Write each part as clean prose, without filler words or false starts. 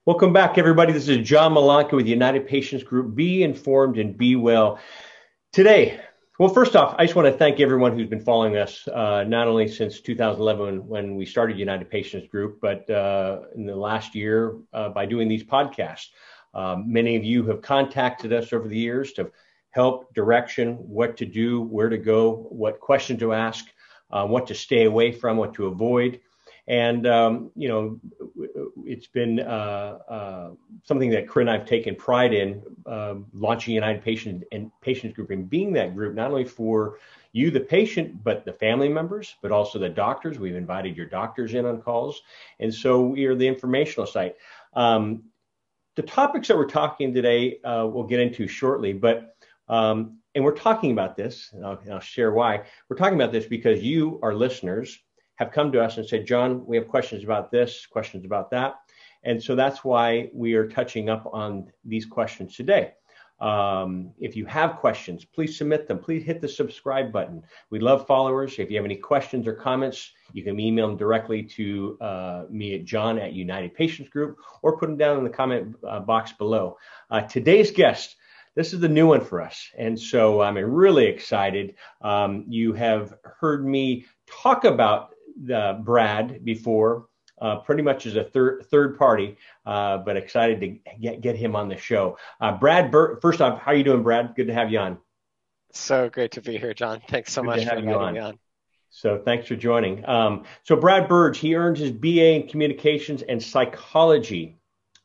Welcome back, everybody. This is John Malanca with United Patients Group. Be informed and be well. Today, well, first off, I just want to thank everyone who's been following us, not only since 2011 when we started United Patients Group, but in the last year by doing these podcasts. Many of you have contacted us over the years to help direction, what to do, where to go, what question to ask, what to stay away from, what to avoid. And, it's been something that Corinne and I have taken pride in, launching United Patients Group and being that group, not only for you, the patient, but the family members, but also the doctors. We've invited your doctors in on calls. And so we are the informational site. The topics that we're talking today, we'll get into shortly, but and we're talking about this, and I'll share why. We're talking about this because you, our listeners, have come to us and said, John, we have questions about this, questions about that. And so that's why we are touching up on these questions today. If you have questions, please submit them. Please hit the subscribe button. We love followers. If you have any questions or comments, you can email them directly to me at John at United Patients Group, or put them down in the comment box below. Today's guest, this is the new one for us. And so I'm really excited. You have heard me talk about Brad before, pretty much as a third party, but excited to get him on the show. Brad, first off, how are you doing, Brad? Good to have you on. So great to be here, John. Thanks so much for inviting me on. So thanks for joining. So Brad Burge, he earned his BA in Communications and Psychology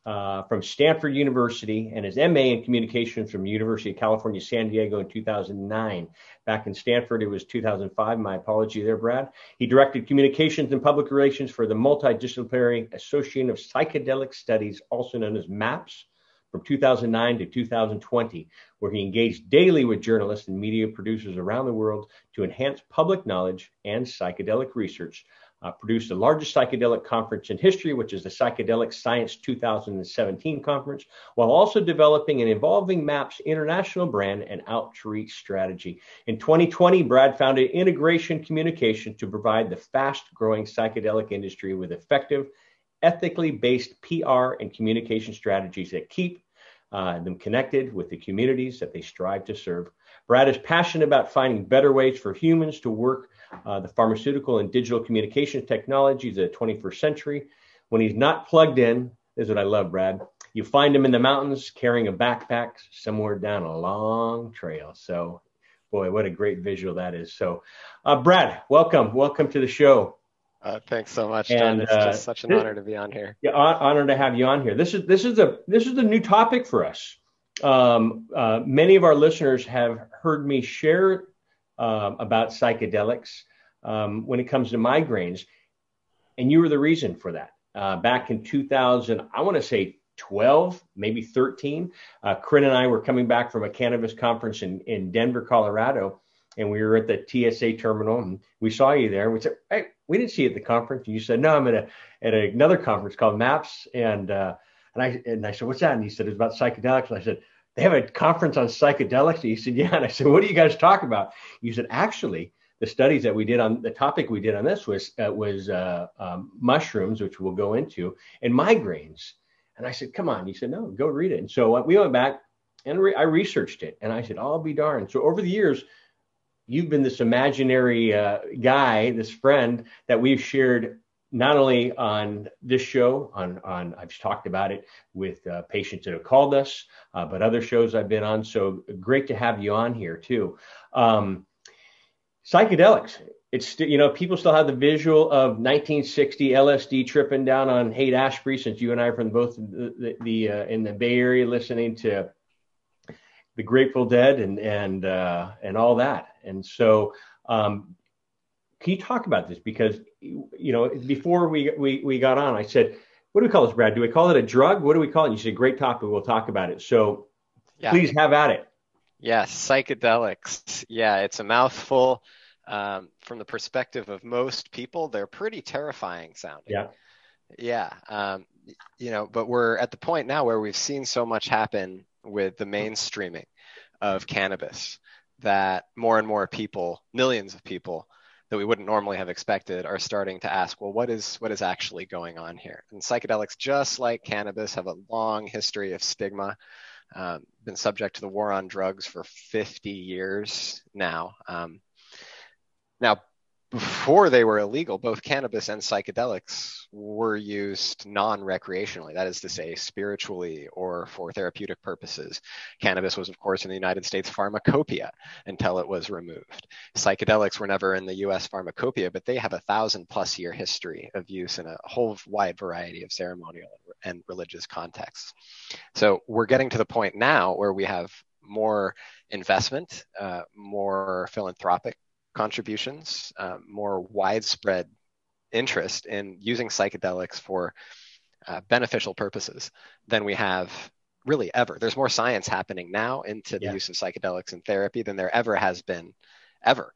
from Stanford University and his MA in Communications from University of California, San Diego in 2009. Back in Stanford, it was 2005. My apology there, Brad. He directed Communications and Public Relations for the Multi-disciplinary Association of Psychedelic Studies, also known as MAPS, from 2009 to 2020, where he engaged daily with journalists and media producers around the world to enhance public knowledge and psychedelic research. Produced the largest psychedelic conference in history, which is the Psychedelic Science 2017 conference, while also developing an evolving MAPS international brand and outreach strategy. In 2020, Brad founded Integration Communication to provide the fast-growing psychedelic industry with effective, ethically based PR and communication strategies that keep them connected with the communities that they strive to serve. Brad is passionate about finding better ways for humans to work the pharmaceutical and digital communications technologies of the 21st century. When he's not plugged in, this is what I love, Brad. You find him in the mountains carrying a backpack somewhere down a long trail. So, boy, what a great visual that is. So, Brad, welcome to the show. Thanks so much, John. It's just such an honor to be on here. Yeah, honor to have you on here. This is a new topic for us. Many of our listeners have heard me share about psychedelics when it comes to migraines, and you were the reason for that. Back in 2000, I want to say 12, maybe 13, Corinne and I were coming back from a cannabis conference in Denver, Colorado, and we were at the TSA terminal, and we saw you there. And we said, "Hey, we didn't see you at the conference." And you said, "No, I'm at another conference called MAPS." And I said, "What's that?" And he said, "It's about psychedelics." And I said, "They have a conference on psychedelics?" And he said, "Yeah." And I said, "What do you guys talk about?" You said, "Actually, the studies that we did on the topic we did on this was mushrooms, which we'll go into, and migraines." And I said, "Come on." He said, "No, go read it." And so we went back and I researched it. And I said, "I'll be darned." So over the years, you've been this imaginary guy, this friend that we've shared not only on this show, I've talked about it with patients that have called us, but other shows I've been on. So great to have you on here too. Psychedelics. It's, people still have the visual of 1960 LSD tripping down on Haight-Ashbury, since you and I are from both in the Bay Area listening to the Grateful Dead and all that. And so, can you talk about this? Because, before we got on, I said, "What do we call this, Brad? Do we call it a drug? What do we call it?" And you said, "Great topic. We'll talk about it." So Please have at it. Yes, psychedelics. Yeah, it's a mouthful. From the perspective of most people, they're pretty terrifying sounding. Yeah. But we're at the point now where we've seen so much happen with the mainstreaming of cannabis that more and more people, millions of people, that we wouldn't normally have expected are starting to ask, well, what is actually going on here? And psychedelics, just like cannabis, have a long history of stigma, been subject to the war on drugs for 50 years now. Now, before they were illegal, both cannabis and psychedelics were used non-recreationally, that is to say, spiritually or for therapeutic purposes. Cannabis was, of course, in the United States pharmacopoeia until it was removed. Psychedelics were never in the US pharmacopoeia, but they have a 1,000+ year history of use in a whole wide variety of ceremonial and religious contexts. So we're getting to the point now where we have more investment, more philanthropic contributions, more widespread interest in using psychedelics for beneficial purposes than we have really ever. There's more science happening now into the use of psychedelics in therapy than there ever has been, ever.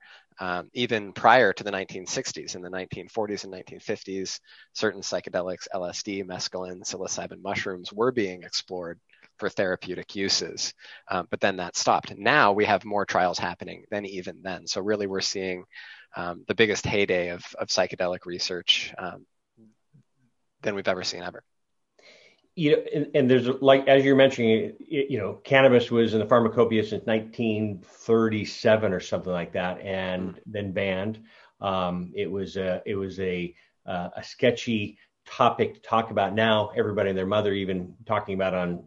Even prior to the 1960s, in the 1940s and 1950s, certain psychedelics, LSD, mescaline, psilocybin mushrooms, were being explored for therapeutic uses, but then that stopped. Now we have more trials happening than even then. So really we're seeing the biggest heyday of psychedelic research than we've ever seen ever. You know, and there's, like, as you're mentioning, cannabis was in the pharmacopoeia since 1937 or something like that, and then banned. It was a sketchy topic to talk about. Now everybody and their mother even talking about on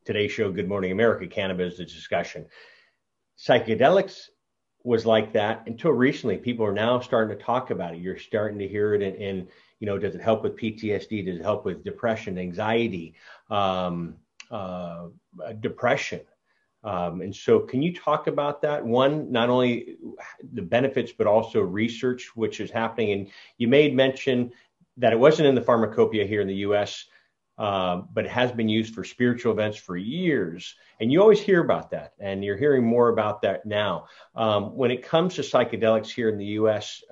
Today's show, Good Morning America, cannabis, the discussion. Psychedelics was like that until recently. People are now starting to talk about it. You're starting to hear it in does it help with PTSD? Does it help with depression, anxiety, depression? And so can you talk about that? One, not only the benefits, but also research, which is happening. And you made mention that it wasn't in the pharmacopoeia here in the US, but it has been used for spiritual events for years. And you always hear about that, and you're hearing more about that now. When it comes to psychedelics here in the US,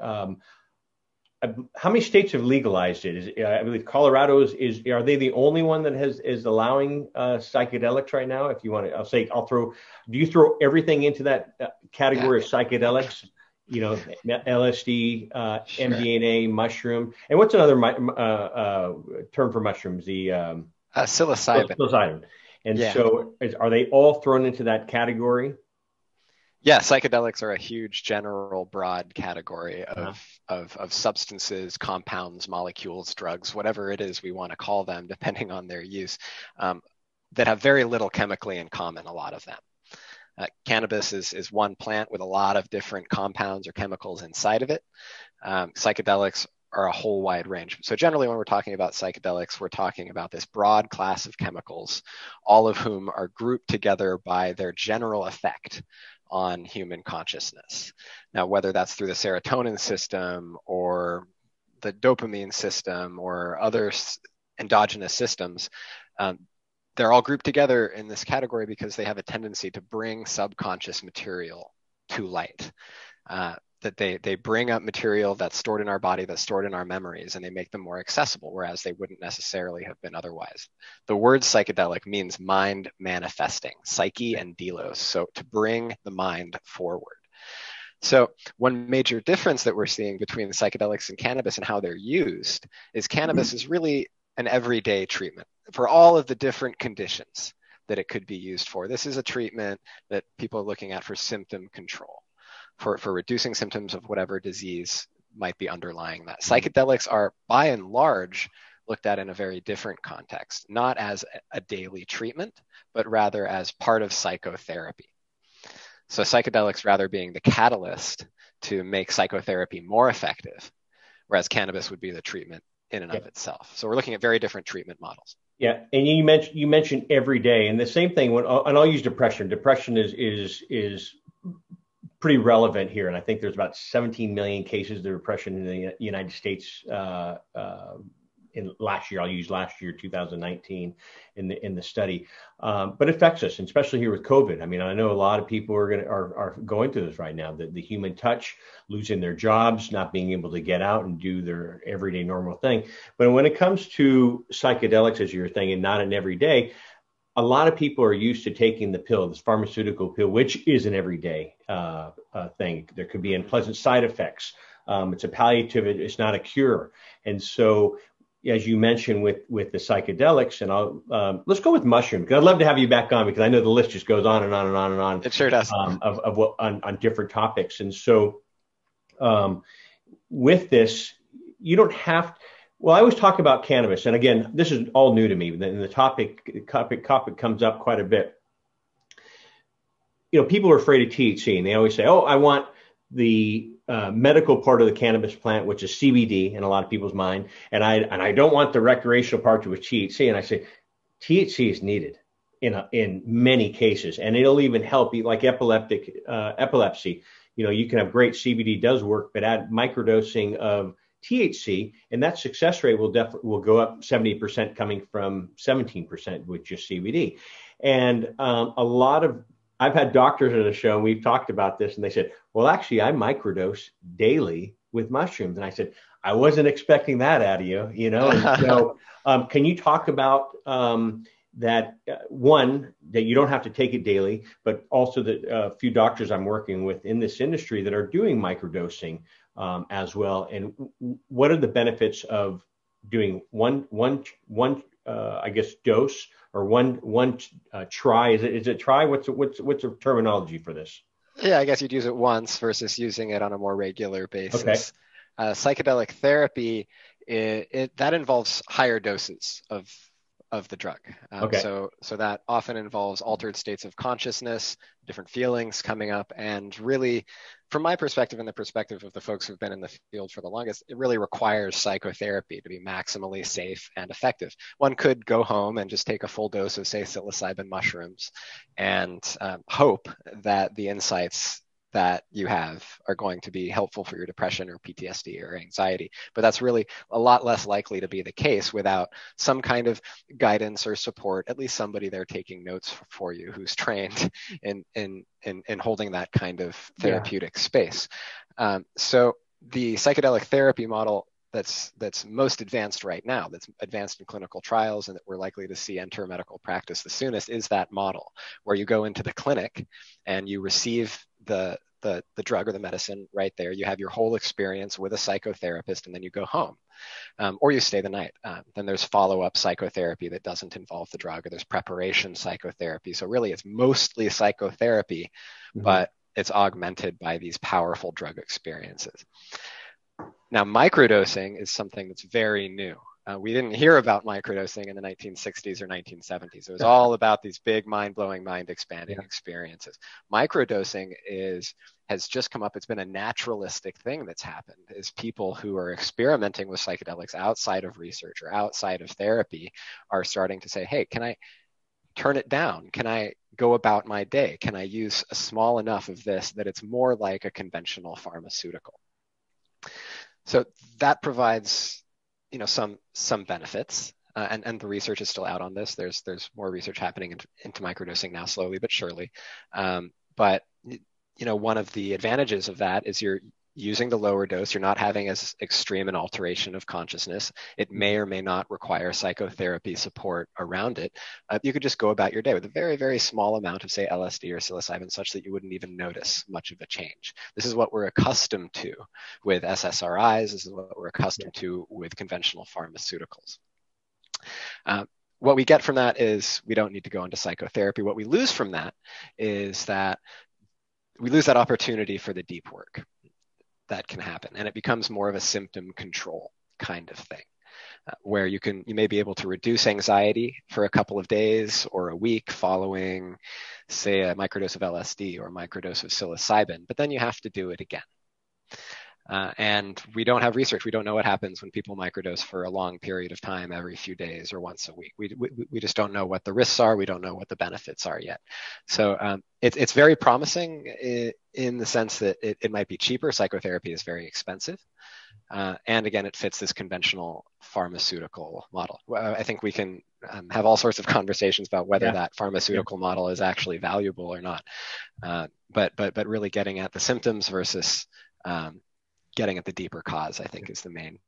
how many states have legalized it? I believe Colorado are they the only one that is allowing psychedelics right now? If you want to, do you throw everything into that category of psychedelics? LSD, sure. MDMA, mushroom, and what's another term for mushrooms? The psilocybin. Psilocybin. And so, are they all thrown into that category? Yeah, psychedelics are a huge, general, broad category of substances, compounds, molecules, drugs, whatever it is we want to call them, depending on their use, that have very little chemically in common, a lot of them. Cannabis is one plant with a lot of different compounds or chemicals inside of it. Psychedelics are a whole wide range. So generally, when we're talking about psychedelics, we're talking about this broad class of chemicals, all of whom are grouped together by their general effect on human consciousness. Now, whether that's through the serotonin system or the dopamine system or other endogenous systems, they're all grouped together in this category because they have a tendency to bring subconscious material to light. That they bring up material that's stored in our body, that's stored in our memories, and they make them more accessible, whereas they wouldn't necessarily have been otherwise. The word psychedelic means mind manifesting, psyche and delos, so to bring the mind forward. So one major difference that we're seeing between psychedelics and cannabis and how they're used is cannabis is really an everyday treatment for all of the different conditions that it could be used for. This is a treatment that people are looking at for symptom control, for reducing symptoms of whatever disease might be underlying that. Psychedelics are, by and large, looked at in a very different context, not as a daily treatment, but rather as part of psychotherapy. So psychedelics rather being the catalyst to make psychotherapy more effective, whereas cannabis would be the treatment in and of itself. So we're looking at very different treatment models. Yeah, and you mentioned every day, and the same thing. And I'll use depression. Depression is pretty relevant here, and I think there's about 17 million cases of depression in the United States in last year. I'll use last year, 2019, in the study, but it affects us, and especially here with COVID. I mean, I know a lot of people are going through this right now. The human touch, losing their jobs, not being able to get out and do their everyday normal thing. But when it comes to psychedelics, as you're saying, and not an everyday, a lot of people are used to taking the pill, this pharmaceutical pill, which is an everyday thing. There could be unpleasant side effects. It's a palliative. It's not a cure. And so, as you mentioned with the psychedelics, and let's go with mushroom, because I'd love to have you back on, because I know the list just goes on and on and on and on. It sure does. Of what on different topics. And so with this, you don't have. Well, I always talk about cannabis, and again, this is all new to me, and the topic comes up quite a bit. People are afraid of THC, and they always say, "Oh, I want the medical part of the cannabis plant, which is CBD in a lot of people's mind, and I don't want the recreational part, which is THC." And I say, THC is needed in many cases, and it'll even help you, like epilepsy. You can have great CBD does work, but add microdosing of THC, and that success rate will go up 70%, coming from 17% with just CBD. And I've had doctors on the show, and we've talked about this, and they said, well, actually, I microdose daily with mushrooms. And I said, I wasn't expecting that out of you, And so, can you talk about that, one, that you don't have to take it daily, but also that a few doctors I'm working with in this industry that are doing microdosing as well, and what are the benefits of doing one I guess dose, or one try? Is it try? What's the terminology for this? Yeah, I guess you'd use it once versus using it on a more regular basis. Okay. Psychedelic therapy, that involves higher doses of the drug. Okay. So that often involves altered states of consciousness, different feelings coming up, and really, from my perspective and the perspective of the folks who've been in the field for the longest, it really requires psychotherapy to be maximally safe and effective. One could go home and just take a full dose of, say, psilocybin mushrooms and hope that the insights that you have are going to be helpful for your depression or PTSD or anxiety. But that's really a lot less likely to be the case without some kind of guidance or support, at least somebody there taking notes for you who's trained in holding that kind of therapeutic space. So the psychedelic therapy model that's most advanced right now, that's advanced in clinical trials, and that we're likely to see enter medical practice the soonest, is that model where you go into the clinic and you receive the drug or the medicine right there. You have your whole experience with a psychotherapist, and then you go home, or you stay the night. Then there's follow-up psychotherapy that doesn't involve the drug, or there's preparation psychotherapy. So really, it's mostly psychotherapy, but it's augmented by these powerful drug experiences. Now, microdosing is something that's very new. We didn't hear about microdosing in the 1960s or 1970s. It was all about these big, mind-blowing, mind-expanding experiences. Microdosing has just come up. It's been a naturalistic thing that's happened, is people who are experimenting with psychedelics outside of research or outside of therapy are starting to say, hey, can I turn it down? Can I go about my day? Can I use a small enough of this that it's more like a conventional pharmaceutical? So that provides some benefits, and the research is still out on this. There's more research happening into microdosing now, slowly but surely. But one of the advantages of that is you're using the lower dose. You're not having as extreme an alteration of consciousness. It may or may not require psychotherapy support around it. You could just go about your day with a very, very small amount of, say, LSD or psilocybin, such that you wouldn't even notice much of a change. This is what we're accustomed to with SSRIs. This is what we're accustomed to with conventional pharmaceuticals. What we get from that is we don't need to go into psychotherapy. What we lose from that is that we lose that opportunity for the deep work that can happen, and it becomes more of a symptom control kind of thing, where you may be able to reduce anxiety for a couple of days or a week following, say, a microdose of LSD or a microdose of psilocybin, but then you have to do it again. And we don't have research. We don't know what happens when people microdose for a long period of time, every few days or once a week. We just don't know what the risks are. We don't know what the benefits are yet. So it's very promising in the sense that it might be cheaper. Psychotherapy is very expensive. And again, it fits this conventional pharmaceutical model. I think we can have all sorts of conversations about whether that pharmaceutical model is actually valuable or not. But really getting at the symptoms versus getting at the deeper cause, I think, is the main.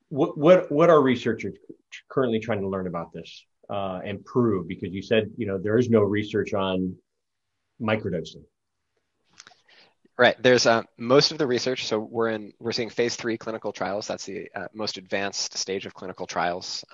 What are researchers currently trying to learn about this and prove? Because you said, there is no research on microdosing. Right. There's most of the research. So we're seeing phase 3 clinical trials. That's the most advanced stage of clinical trials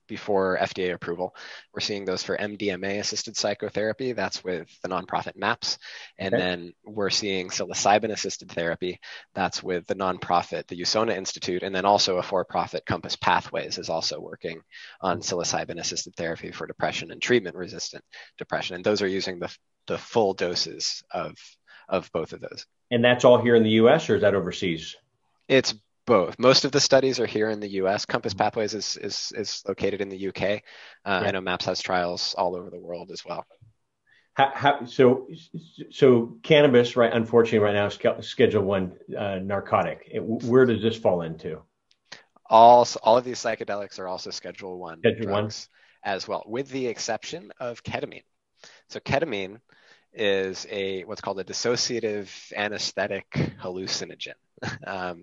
before FDA approval. We're seeing those for Mdma assisted psychotherapy. That's with the nonprofit MAPS. And then we're seeing psilocybin assisted therapy. That's with the nonprofit, the USONA Institute. And then also a for-profit Compass Pathways is also working on psilocybin assisted therapy for depression and treatment resistant depression. And those are using the full doses of both of those. And that's all here in the US, or is that overseas? It's both. Most of the studies are here in the US. Compass Pathways is located in the UK. I know MAPS has trials all over the world as well. So cannabis, right? Unfortunately, right now is Schedule 1 narcotic. Where does this fall into? All of these psychedelics are also Schedule 1 drugs as well, with the exception of ketamine. So ketamine is what's called a dissociative anesthetic hallucinogen.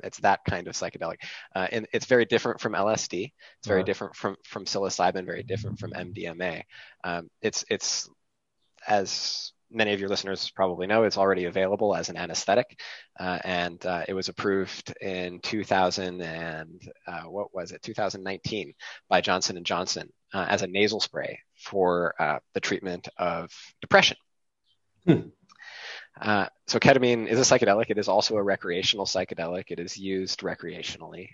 It's that kind of psychedelic. And it's very different from LSD. It's very different from psilocybin, very different from MDMA. It's, as many of your listeners probably know, it's already available as an anesthetic. And it was approved in 2019 by Johnson & Johnson as a nasal spray for the treatment of depression. So ketamine is a psychedelic. It is also a recreational psychedelic. It is used recreationally,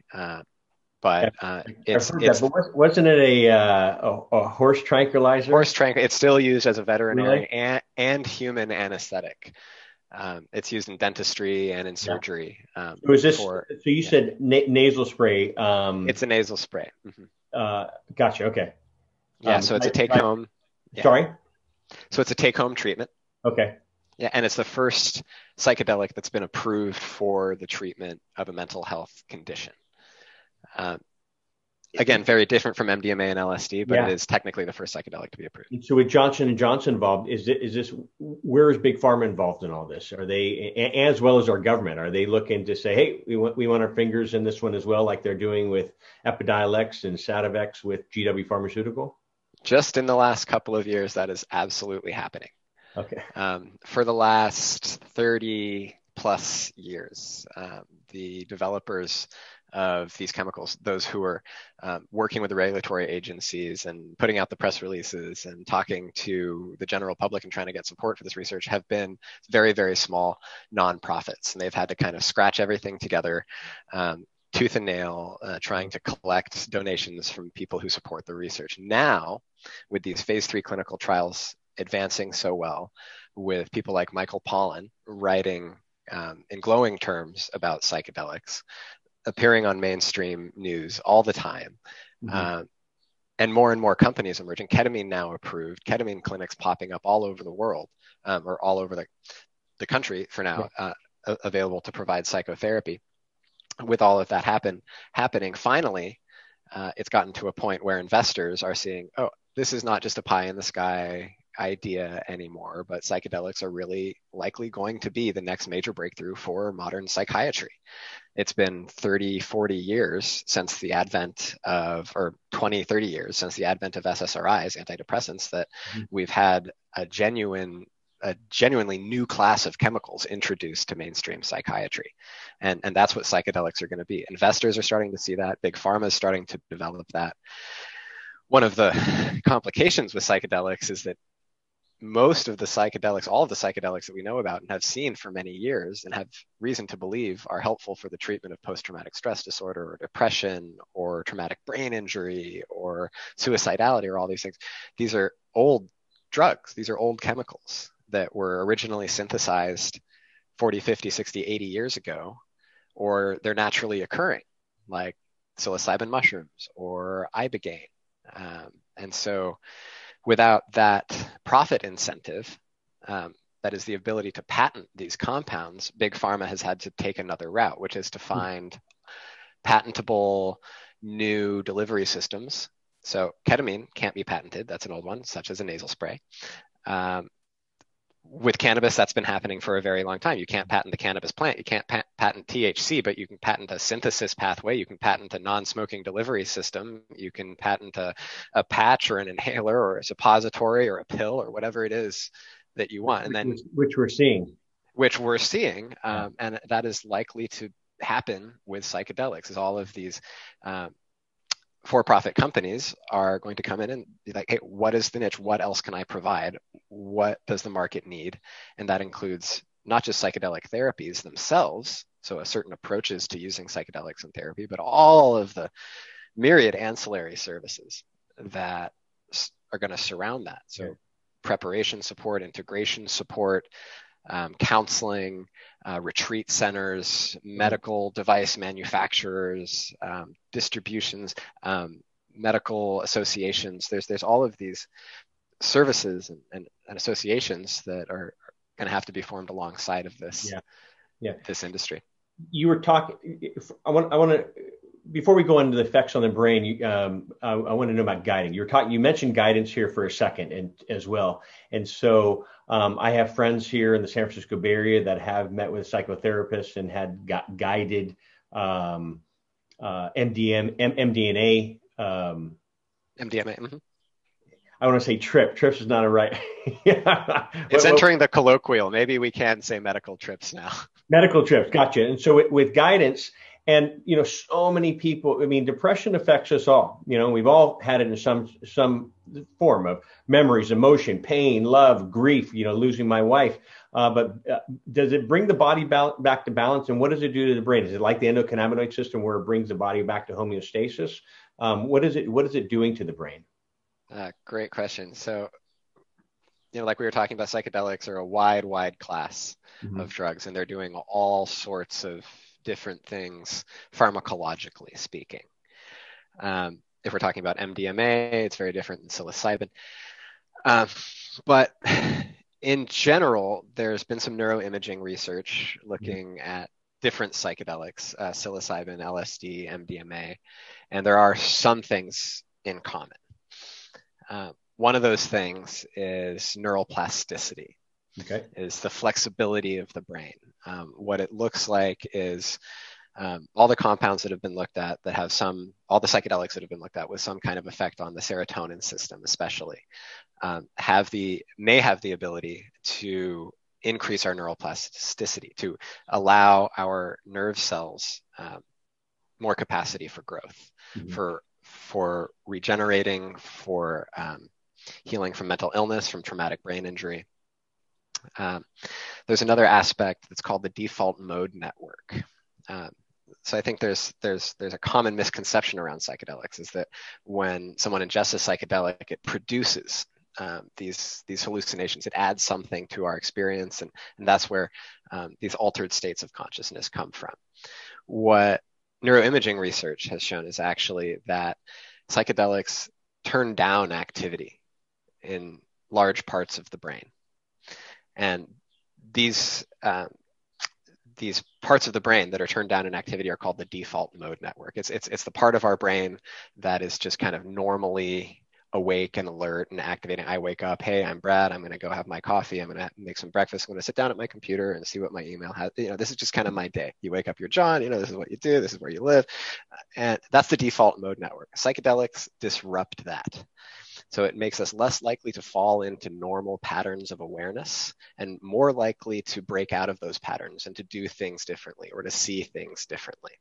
but wasn't it a horse tranquilizer? It's still used as a veterinary and human anesthetic. It's used in dentistry and in surgery. So you said nasal spray? It's a nasal spray. Gotcha. Okay. So it's a take-home. Sorry. So it's a take-home treatment. Okay. Yeah, and it's the first psychedelic that's been approved for the treatment of a mental health condition. Again, very different from MDMA and LSD, but it is technically the first psychedelic to be approved. So with Johnson & Johnson involved, where is Big Pharma involved in all this? Are they, as well as our government, are they looking to say, hey, we want our fingers in this one as well, like they're doing with Epidiolex and Sativex with GW Pharmaceutical? Just in the last couple of years, that is absolutely happening. Okay. For the last 30 plus years, the developers of these chemicals, those who are working with the regulatory agencies and putting out the press releases and talking to the general public and trying to get support for this research, have been very, very small nonprofits. And they've had to kind of scratch everything together, tooth and nail, trying to collect donations from people who support the research. Now, with these phase 3 clinical trials advancing so well, with people like Michael Pollan writing in glowing terms about psychedelics, appearing on mainstream news all the time, and more companies emerging. Ketamine now approved, ketamine clinics popping up all over the world, or all over the country for now, available to provide psychotherapy. With all of that happening, finally, it's gotten to a point where investors are seeing, oh, this is not just a pie in the sky idea anymore, but psychedelics are really likely going to be the next major breakthrough for modern psychiatry. It's been 30, 40 years since the advent of, or 20, 30 years since the advent of SSRIs, antidepressants, that we've had a genuinely new class of chemicals introduced to mainstream psychiatry. And that's what psychedelics are going to be. Investors are starting to see that. Big Pharma is starting to develop that. One of the complications with psychedelics is that most of the psychedelics, all of the psychedelics that we know about and have seen for many years and have reason to believe are helpful for the treatment of post-traumatic stress disorder or depression or traumatic brain injury or suicidality or all these things, these are old drugs. These are old chemicals that were originally synthesized 40, 50, 60, 80 years ago, or they're naturally occurring, like psilocybin mushrooms or Ibogaine. And so without that profit incentive, that is the ability to patent these compounds, Big Pharma has had to take another route, which is to find patentable new delivery systems. So ketamine can't be patented. That's an old one, such as a nasal spray. With cannabis, that's been happening for a very long time. You can't patent the cannabis plant. You can't patent THC, but you can patent a synthesis pathway. You can patent a non-smoking delivery system. You can patent a patch or an inhaler or a suppository or a pill or whatever it is that you want. And then, which we're seeing. which we're seeing, and that is likely to happen with psychedelics, is all of these for-profit companies are going to come in and be like, hey, what is the niche? What else can I provide? What does the market need? And that includes not just psychedelic therapies themselves, so certain approaches to using psychedelics in therapy, but all of the myriad ancillary services that are going to surround that. So preparation support, integration support, counseling, retreat centers, medical device manufacturers, distributions, medical associations. There's all of these services and associations that are going to have to be formed alongside of this this industry. You were talking. I want to, before we go into the effects on the brain, I want to know about guiding. You mentioned guidance here for a second, and as well. And so I have friends here in the San Francisco Bay Area that have met with psychotherapists and had guided MDMA. Mm-hmm. I want to say trips. Trips is not a right. It's entering the colloquial. Maybe we can say medical trips now. Medical trips, gotcha. And so with guidance, and so many people. I mean, depression affects us all. We've all had it in some form of memories, emotion, pain, love, grief. Losing my wife. But does it bring the body back to balance? And what does it do to the brain? Is it like the endocannabinoid system where it brings the body back to homeostasis? What is it doing to the brain? Great question. So, like we were talking about, psychedelics are a wide class of drugs, and they're doing all sorts of different things pharmacologically speaking. If we're talking about MDMA, it's very different than psilocybin. But in general, there's been some neuroimaging research looking at different psychedelics, psilocybin, LSD, MDMA, and there are some things in common. One of those things is neuroplasticity, is the flexibility of the brain. What it looks like is all the compounds that have been looked at that have all the psychedelics that have been looked at with some kind of effect on the serotonin system, especially, may have the ability to increase our neuroplasticity, to allow our nerve cells more capacity for growth, for regenerating, for healing from mental illness, from traumatic brain injury. There's another aspect that's called the default mode network. So I think there's a common misconception around psychedelics, is that when someone ingests a psychedelic, it produces these hallucinations. It adds something to our experience, and that's where these altered states of consciousness come from. What neuroimaging research has shown is actually that psychedelics turn down activity in large parts of the brain. And these parts of the brain that are turned down in activity are called the default mode network. It's the part of our brain that is just kind of normally awake and alert and activating. I wake up, hey, I'm Brad, I'm going to go have my coffee, I'm going to make some breakfast, I'm going to sit down at my computer and see what my email has. This is just kind of my day. You wake up, you're John, this is what you do, this is where you live. And that's the default mode network. Psychedelics disrupt that. So it makes us less likely to fall into normal patterns of awareness and more likely to break out of those patterns and to do things differently or to see things differently.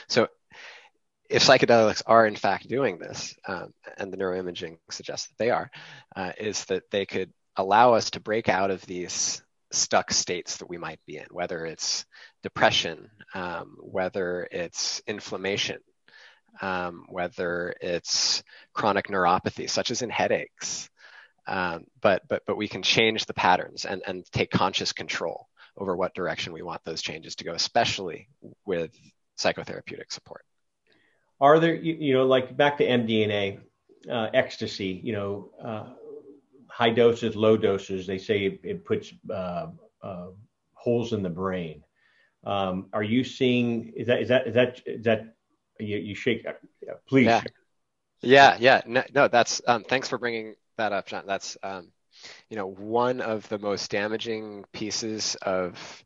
So if psychedelics are in fact doing this, and the neuroimaging suggests that they are, is that they could allow us to break out of these stuck states that we might be in, whether it's depression, whether it's inflammation, whether it's chronic neuropathy, such as in headaches. But we can change the patterns and take conscious control over what direction we want those changes to go, especially with psychotherapeutic support. Are there, like back to MDMA, ecstasy, high doses, low doses, they say it puts holes in the brain. Are you seeing, is that you shake, please. Yeah. No, that's, thanks for bringing that up, John. That's, one of the most damaging pieces of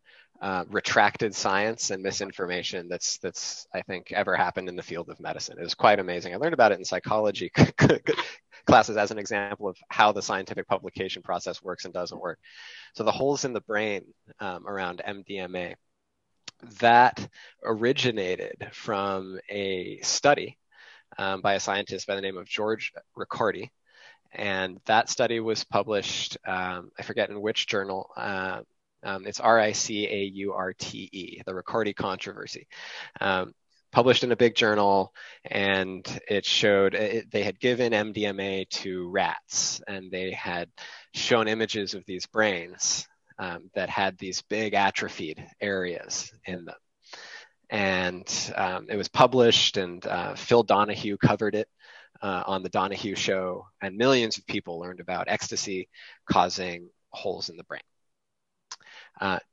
retracted science and misinformation that's I think ever happened in the field of medicine. It was quite amazing. I learned about it in psychology classes as an example of how the scientific publication process works and doesn't work. So the holes in the brain around MDMA, that originated from a study by a scientist by the name of George Riccardi. And that study was published, I forget in which journal, it's RICAURTE, the Riccardi controversy. Published in a big journal, and it showed they had given MDMA to rats, and they had shown images of these brains that had these big atrophied areas in them. And it was published, and Phil Donahue covered it on the Donahue Show, and millions of people learned about ecstasy causing holes in the brain.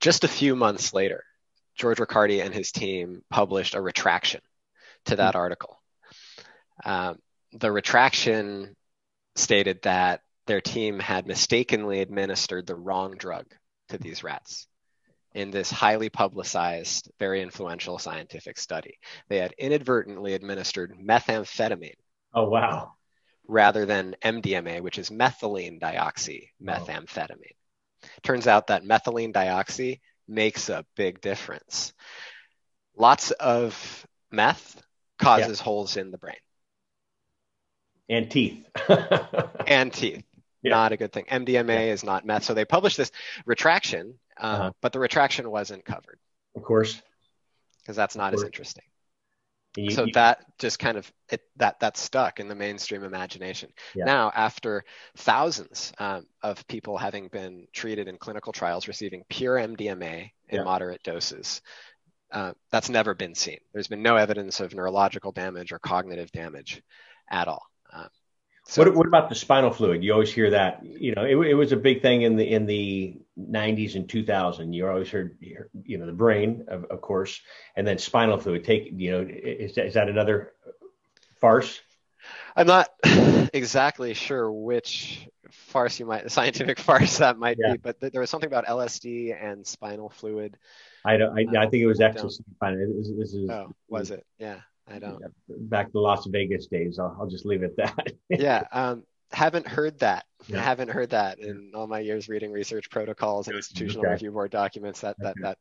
Just a few months later, George Riccardi and his team published a retraction to that article. The retraction stated that their team had mistakenly administered the wrong drug to these rats in this highly publicized, very influential scientific study. They had inadvertently administered methamphetamine. Oh, wow. Rather than MDMA, which is methylene dioxymethamphetamine. Turns out that methylene dioxy makes a big difference. Lots of meth causes holes in the brain. And teeth. And teeth. Yeah. Not a good thing. MDMA is not meth. So they published this retraction, but the retraction wasn't covered. Of course. Because that's not as interesting. So that just kind of, that stuck in the mainstream imagination. Yeah. Now, after thousands of people having been treated in clinical trials receiving pure MDMA in moderate doses, that's never been seen. There's been no evidence of neurological damage or cognitive damage at all. What about the spinal fluid? You always hear that. You know, it was a big thing in the 90s and 2000. You always heard, you know, the brain, of course, and then spinal fluid. Is that another farce? I'm not exactly sure which farce scientific farce that might be, but there was something about LSD and spinal fluid. I think it was ecstasy. Was it? Yeah. I don't. Back to Las Vegas days. I'll just leave it at that. Haven't heard that. Yeah. I haven't heard that in all my years reading research protocols and institutional review board documents. That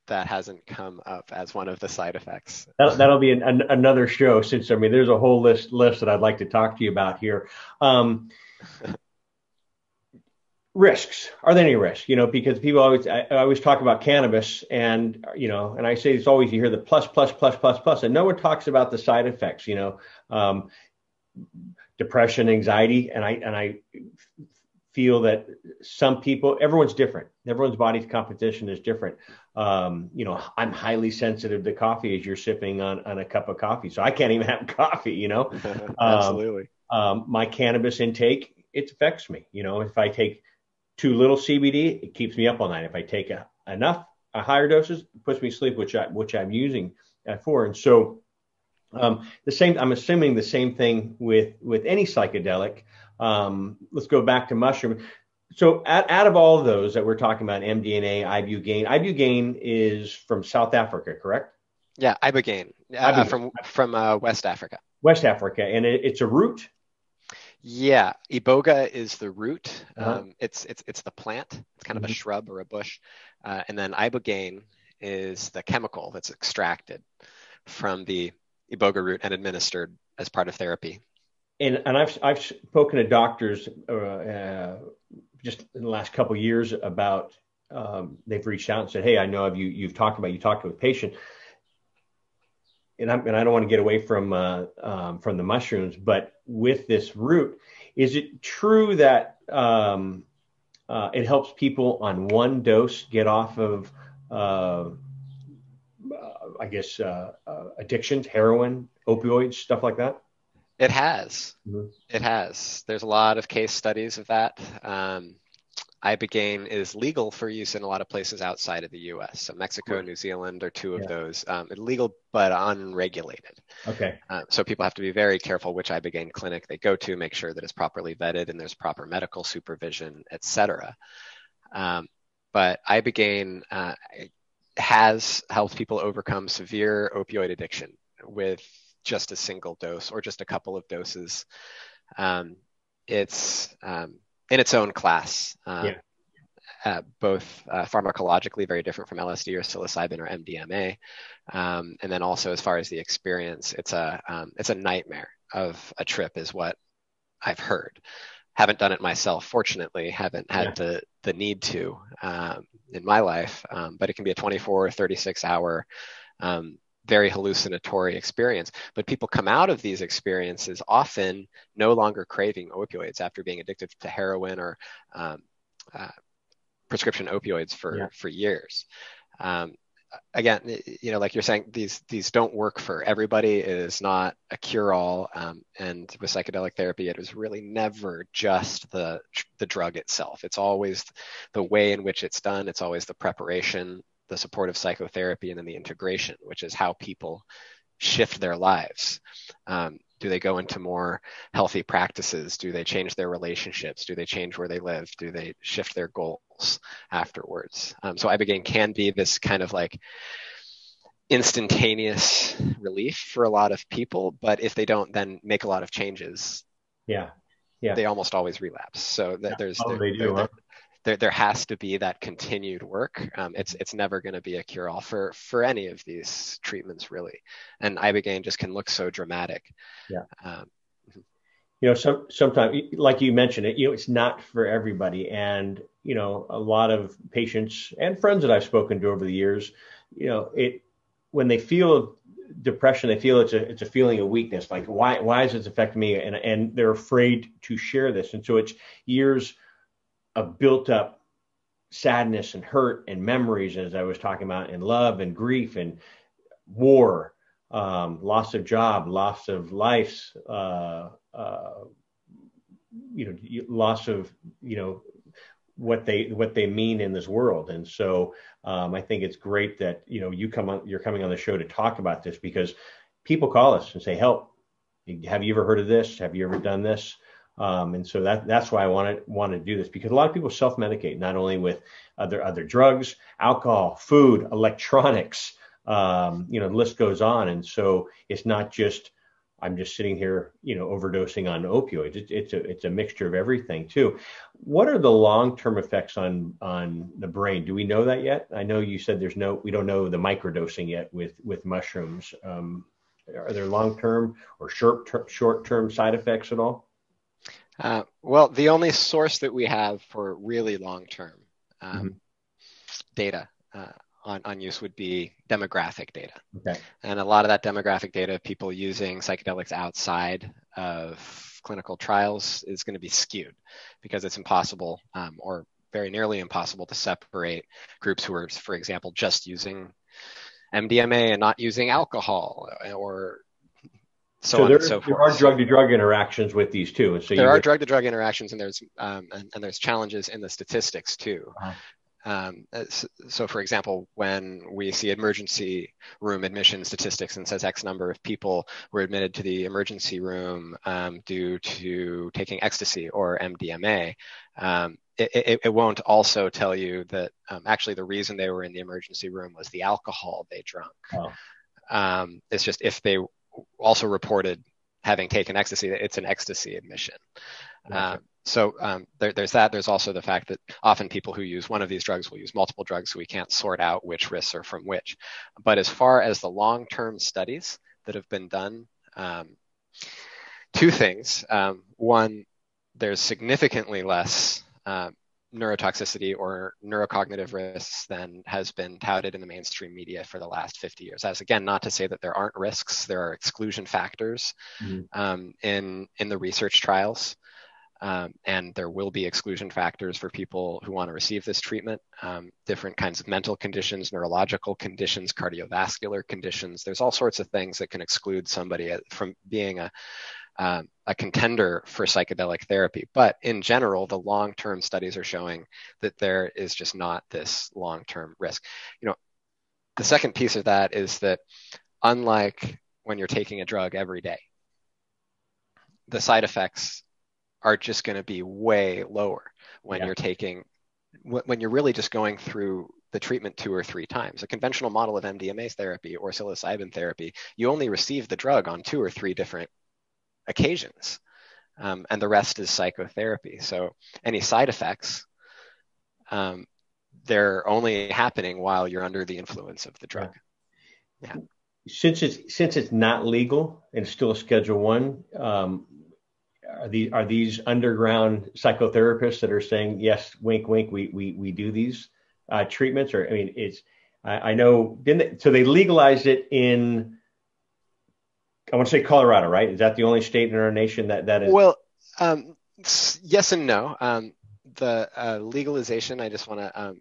hasn't come up as one of the side effects. That'll be another show. Since there's a whole list that I'd like to talk to you about here. Risks. Are there any risks? You know, because people I always talk about cannabis, and and I say it's always, you hear the plus, and no one talks about the side effects. You know, depression, anxiety, and I feel that some people, everyone's different. Everyone's body's composition is different. I'm highly sensitive to coffee, as you're sipping on a cup of coffee, so I can't even have coffee. You know, absolutely. My cannabis intake, it affects me. You know, if I take too little CBD, it keeps me up all night. If I take enough higher doses, it puts me to sleep, which I'm using for. And so I'm assuming the same thing with any psychedelic. Let's go back to mushroom. So out of all of those that we're talking about, MDMA, Ibogaine is from South Africa, correct? Yeah, Ibogaine, from West Africa. West Africa, and it's a root. Yeah, Iboga is the root. It's the plant. It's kind of a shrub or a bush, and then Ibogaine is the chemical that's extracted from the Iboga root and administered as part of therapy. And I've spoken to doctors just in the last couple of years about they've reached out and said, hey, I know you talked to a patient. And I don't want to get away from the mushrooms, but with this root, is it true that it helps people on one dose get off of, addictions, heroin, opioids, stuff like that? It has. Mm-hmm. It has. There's a lot of case studies of that. Ibogaine is legal for use in a lot of places outside of the U.S. So Mexico, New Zealand are two of those. Legal but unregulated. Okay. So people have to be very careful which Ibogaine clinic they go to, make sure that it's properly vetted and there's proper medical supervision, etc. But Ibogaine has helped people overcome severe opioid addiction with just a single dose or just a couple of doses. it's in its own class. Both pharmacologically very different from LSD or psilocybin or MDMA, and then also as far as the experience, it's a nightmare of a trip, is what I've heard. Haven't done it myself, fortunately. Haven't had the need to in my life, but it can be a 24 or 36 hour very hallucinatory experience. But people come out of these experiences often no longer craving opioids after being addicted to heroin or prescription opioids for years. Again, like you're saying, these don't work for everybody. It is not a cure-all. And with psychedelic therapy, it is really never just the drug itself. It's always the way in which it's done. It's always the preparation, the supportive psychotherapy, and then the integration, which is how people shift their lives. Do they go into more healthy practices? Do they change their relationships? Do they change where they live? Do they shift their goals afterwards? So Ibogaine can be this kind of like instantaneous relief for a lot of people, but if they don't then make a lot of changes, they almost always relapse. So there has to be that continued work. It's never going to be a cure-all for any of these treatments, really. And Ibogaine just can look so dramatic. Sometimes, like you mentioned, it's not for everybody. And, a lot of patients and friends that I've spoken to over the years, when they feel depression, they feel it's a feeling of weakness. Like, why is this affecting me? And they're afraid to share this. And so it's years of built up sadness and hurt and memories, as I was talking about, and love and grief and war, loss of job, loss of life, loss of, what they mean in this world. And so I think it's great that, you're coming on the show to talk about this, because people call us and say, help, have you ever heard of this? Have you ever done this? And so that's why I want to do this, because a lot of people self-medicate, not only with other drugs, alcohol, food, electronics, the list goes on. And so it's not just, I'm just sitting here, overdosing on opioids. It's a mixture of everything too. What are the long-term effects on the brain? Do we know that yet? I know you said we don't know the microdosing yet with mushrooms. Are there long-term or short-term side effects at all? Well, the only source that we have for really long-term data on use would be demographic data. Okay. And a lot of that demographic data, people using psychedelics outside of clinical trials, is going to be skewed, because it's impossible or very nearly impossible to separate groups who are, for example, just using MDMA and not using alcohol, or so on and so forth. There are drug-to-drug interactions with these too. And so there are drug-to-drug interactions, and there's challenges in the statistics too. So for example, when we see emergency room admission statistics and says X number of people were admitted to the emergency room due to taking ecstasy or MDMA, it won't also tell you that actually the reason they were in the emergency room was the alcohol they drank. It's just if they also reported having taken ecstasy, it's an ecstasy admission. There's that. There's also the fact that often people who use one of these drugs will use multiple drugs, so we can't sort out which risks are from which. But as far as the long-term studies that have been done, two things. One, there's significantly less neurotoxicity or neurocognitive risks than has been touted in the mainstream media for the last 50 years. As again, not to say that there aren't risks, there are exclusion factors in the research trials. And there will be exclusion factors for people who want to receive this treatment, different kinds of mental conditions, neurological conditions, cardiovascular conditions. There's all sorts of things that can exclude somebody from being a contender for psychedelic therapy. But in general, the long-term studies are showing that there is just not this long-term risk. The second piece of that is that unlike when you're taking a drug every day, the side effects are just going to be way lower when you're really just going through the treatment 2 or 3 times. A conventional model of MDMA therapy or psilocybin therapy, you only receive the drug on 2 or 3 different occasions. and the rest is psychotherapy. So any side effects, they're only happening while you're under the influence of the drug. Yeah. Since it's not legal and it's still a Schedule One, are these underground psychotherapists that are saying yes, wink, wink, we do these treatments? Or I mean, I know so they legalized it in, I want to say Colorado, right? Is that the only state in our nation that is? Well, yes and no. The legalization, I just want to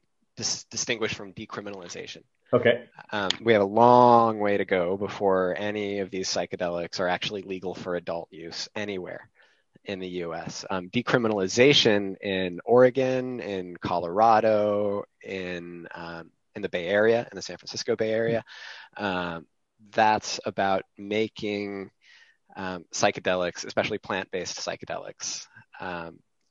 distinguish from decriminalization. Okay. We have a long way to go before any of these psychedelics are actually legal for adult use anywhere in the U.S. Decriminalization in Oregon, in Colorado, in the Bay Area, in the San Francisco Bay Area, that's about making psychedelics, especially plant-based psychedelics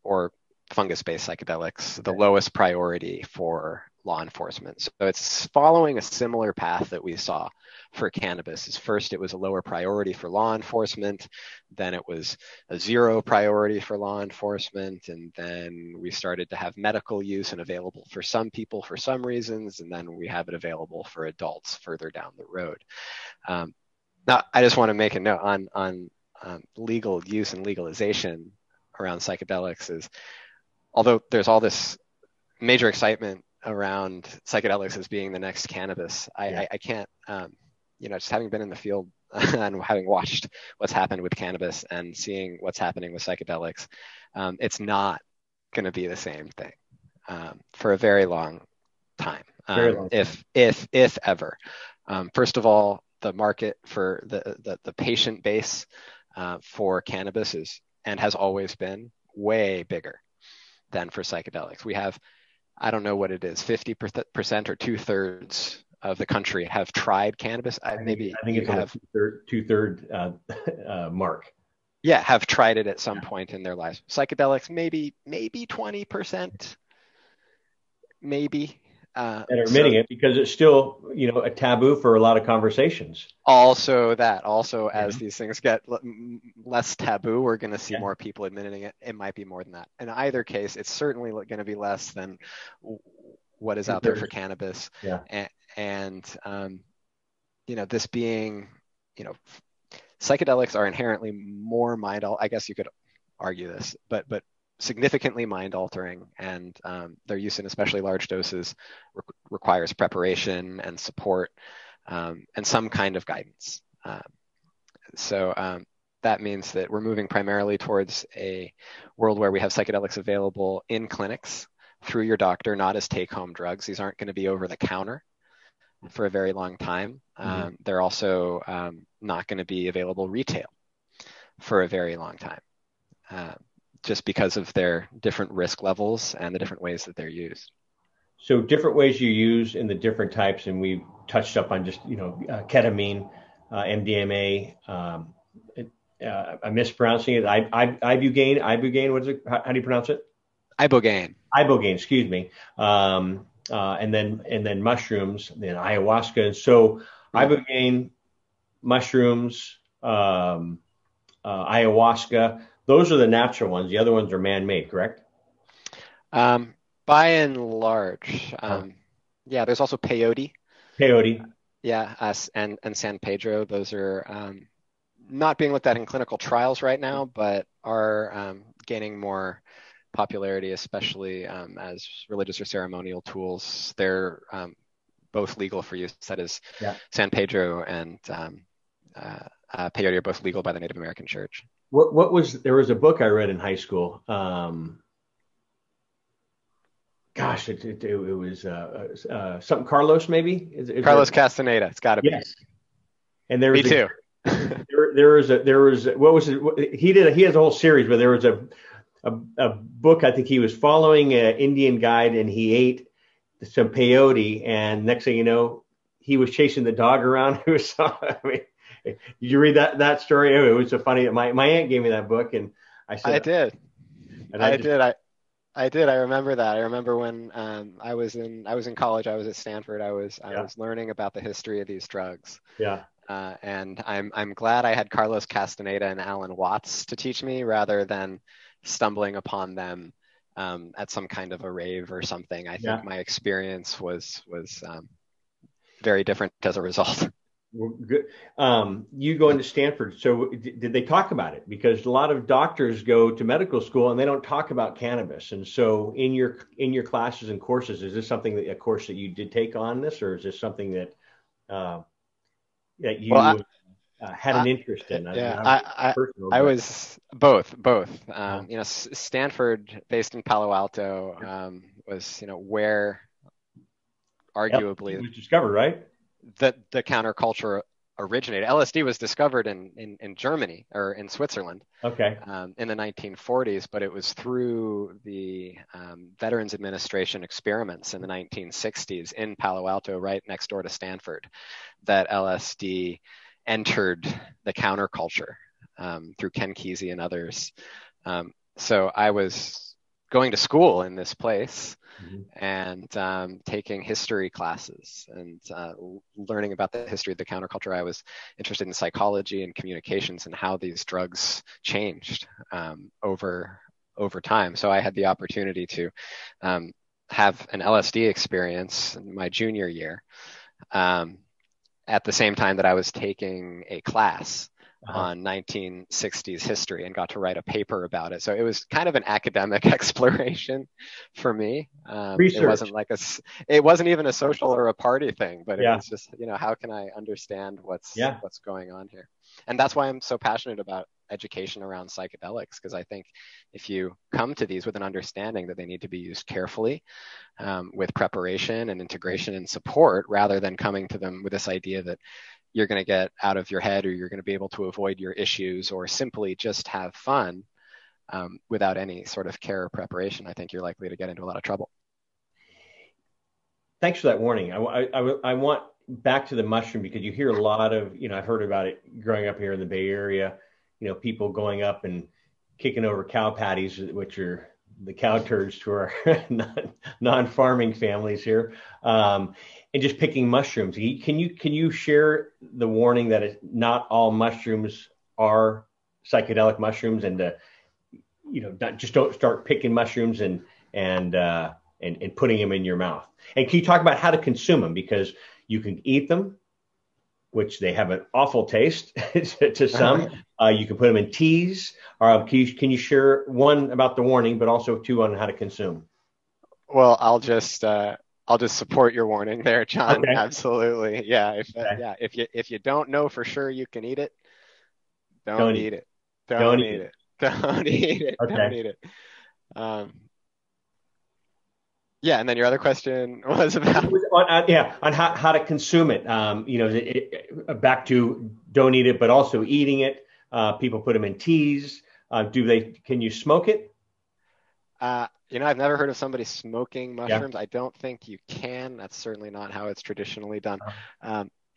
or fungus-based psychedelics, the lowest priority for law enforcement. So it's following a similar path that we saw for cannabis. First, it was a lower priority for law enforcement, then it was a zero priority for law enforcement, and then we started to have medical use and available for some people for some reasons, and then we have it available for adults further down the road. Now, I just want to make a note on legal use and legalization around psychedelics is, although there's all this major excitement around psychedelics as being the next cannabis, I can't, just having been in the field and having watched what's happened with cannabis and seeing what's happening with psychedelics, it's not going to be the same thing for a very long time, if ever. First of all, the market for the patient base for cannabis is and has always been way bigger than for psychedelics. We have, I don't know what it is, 50% or 2/3 of the country have tried cannabis. I think it's have two-third mark. Yeah, have tried it at some point in their lives. Psychedelics, maybe 20%, maybe. And are admitting it because it's still, a taboo for a lot of conversations. As these things get less taboo, we're going to see more people admitting it. It might be more than that. In either case, it's certainly going to be less than what is out there for cannabis. Yeah. And this being, psychedelics are inherently more I guess you could argue this, but significantly mind altering, and their use in especially large doses requires preparation and support and some kind of guidance. So that means that we're moving primarily towards a world where we have psychedelics available in clinics through your doctor, not as take-home drugs. These aren't going to be over the counter for a very long time. They're also not going to be available retail for a very long time. Just because of their different risk levels and the different ways that they're used. So different ways you use in the different types, and we touched up on just, ketamine, Mdma, I'm mispronouncing it. Ibogaine, what is it? How do you pronounce it? Ibogaine, excuse me. And then mushrooms, then ayahuasca. And so Ibogaine, mushrooms, ayahuasca, those are the natural ones. The other ones are man-made, correct? By and large. There's also peyote. Yeah, and San Pedro. Those are not being looked at in clinical trials right now, but are gaining more popularity, especially as religious or ceremonial tools. They're both legal for use. That is, San Pedro and peyote are both legal by the Native American Church. There was a book I read in high school. It was something Carlos, maybe? Carlos Castaneda. It's got to be. Yes. And there was Me too. there was what was it? He has a whole series, but there was a book. I think he was following an Indian guide, and he ate some peyote, and next thing you know, he was chasing the dog around. It was, did you read that story? It was so funny. My aunt gave me that book, and I said, I did. I remember that. I remember when I was in college. I was at Stanford. I was learning about the history of these drugs. Yeah. And I'm glad I had Carlos Castaneda and Alan Watts to teach me rather than stumbling upon them at some kind of a rave or something. I think my experience was very different as a result. Well, good. You going to Stanford, so did they talk about it? Because a lot of doctors go to medical school and they don't talk about cannabis. And so in your classes and courses, is this something a course that you did take on this, or is this something that that you had an interest in? I was both. Stanford, based in Palo Alto, was where arguably it was discovered, right? The counterculture originated. LSD was discovered in Germany or in Switzerland. Okay. In the 1940s, but it was through the Veterans Administration experiments in the 1960s in Palo Alto, right next door to Stanford, that LSD entered the counterculture through Ken Kesey and others. So I was going to school in this place and taking history classes and learning about the history of the counterculture. I was interested in psychology and communications and how these drugs changed over time. So I had the opportunity to have an LSD experience in my junior year at the same time that I was taking a class on 1960s history and got to write a paper about it. So it was kind of an academic exploration for me. It wasn't even a social or a party thing, but it was just, how can I understand what's going on here? And that's why I'm so passionate about education around psychedelics, because I think if you come to these with an understanding that they need to be used carefully, with preparation and integration and support, rather than coming to them with this idea that you're going to get out of your head or you're going to be able to avoid your issues or simply just have fun without any sort of care or preparation, I think you're likely to get into a lot of trouble. Thanks for that warning. I want back to the mushroom, because you hear a lot of, I've heard about it growing up here in the Bay Area, people going up and kicking over cow patties, which are the cow turds to our non-farming families here, and just picking mushrooms. Can you share the warning that not all mushrooms are psychedelic mushrooms, and don't start picking mushrooms and putting them in your mouth? And can you talk about how to consume them, because you can eat them, which they have an awful taste to some. You can put them in teas. Can you share one about the warning, but also two on how to consume? Well, I'll just support your warning there, John. Okay. Absolutely. Yeah. If you don't know for sure you can eat it, don't eat it. Don't eat it. Don't eat it. Okay. Don't eat it. And then your other question was about on how to consume it. Back to don't eat it, but also eating it. People put them in teas. Can you smoke it? I've never heard of somebody smoking mushrooms. I don't think you can. That's certainly not how it's traditionally done.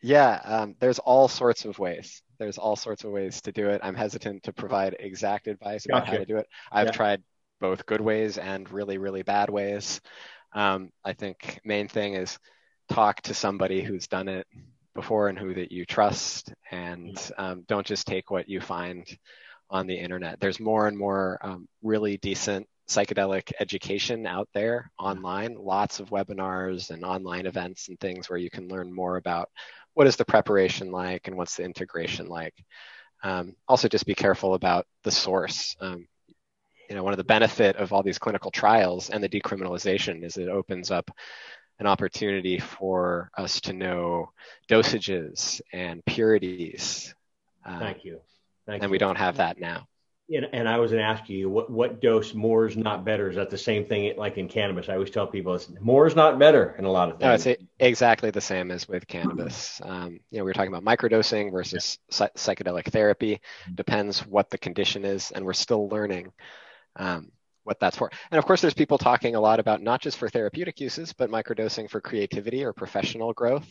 There's all sorts of ways. There's all sorts of ways to do it. I'm hesitant to provide exact advice about how to do it. I've tried both good ways and really, really bad ways. I think main thing is talk to somebody who's done it before and who that you trust, and don't just take what you find on the internet. There's more and more really decent psychedelic education out there online, lots of webinars and online events and things where you can learn more about what is the preparation like and what's the integration like. Also, just be careful about the source. One of the benefit of all these clinical trials and the decriminalization is it opens up an opportunity for us to know dosages and purities. Thank you. We don't have that now. And I was going to ask you, what dose? More is not better. Is that the same thing like in cannabis? I always tell people more is not better in a lot of things. No, it's exactly the same as with cannabis. We were talking about microdosing versus psychedelic therapy. Depends what the condition is, and we're still learning what that's for. And of course, there's people talking a lot about not just for therapeutic uses, but microdosing for creativity or professional growth,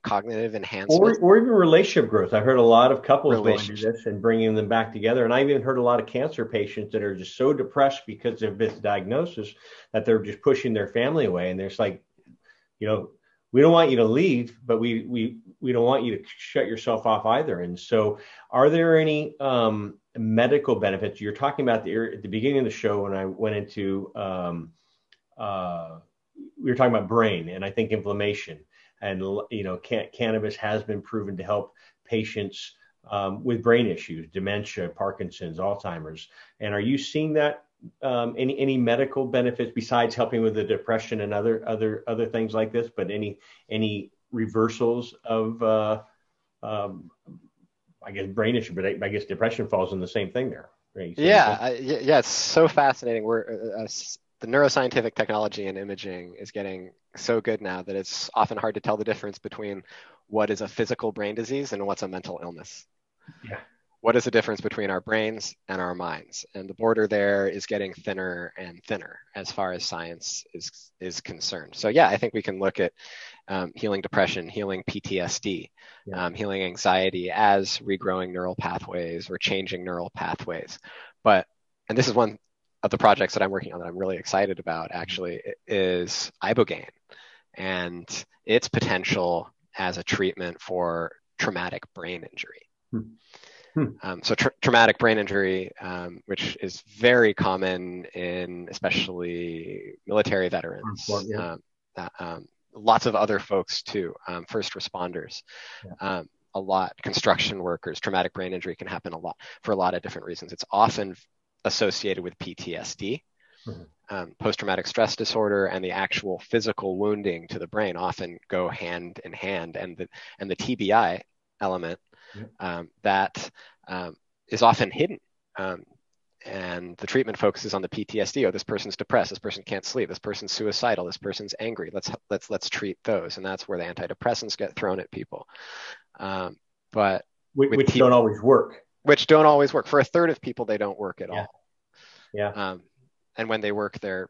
cognitive enhancement. Or even relationship growth. I heard a lot of couples going to this and bringing them back together. And I even heard a lot of cancer patients that are just so depressed because of this diagnosis that they're just pushing their family away. And there's like, we don't want you to leave, but we don't want you to shut yourself off either. And so, are there any medical benefits? You're talking about at the beginning of the show when I went into we were talking about brain and I think inflammation, and cannabis has been proven to help patients with brain issues, dementia, Parkinson's, Alzheimer's. And are you seeing that any medical benefits besides helping with the depression and other things like this, but any reversals of I guess brain issue, but I guess depression falls in the same thing there, right? Yeah, it's so fascinating. The neuroscientific technology and imaging is getting so good now that it's often hard to tell the difference between what is a physical brain disease and what's a mental illness. Yeah. What is the difference between our brains and our minds? And the border there is getting thinner and thinner as far as science is concerned. So yeah, I think we can look at healing depression, healing PTSD, healing anxiety as regrowing neural pathways or changing neural pathways. And this is one of the projects that I'm working on that I'm really excited about, actually, is Ibogaine and its potential as a treatment for traumatic brain injury. Traumatic brain injury, which is very common in especially military veterans, lots of other folks too, first responders, a lot, construction workers. Traumatic brain injury can happen a lot for a lot of different reasons. It's often associated with PTSD, post-traumatic stress disorder, and the actual physical wounding to the brain often go hand in hand, and the TBI element that is often hidden. And the treatment focuses on the PTSD. Oh, this person's depressed. This person can't sleep. This person's suicidal. This person's angry. Let's treat those. And that's where the antidepressants get thrown at people. But which don't always work. Which don't always work. For a third of people, they don't work at all. Yeah. And when they work, they're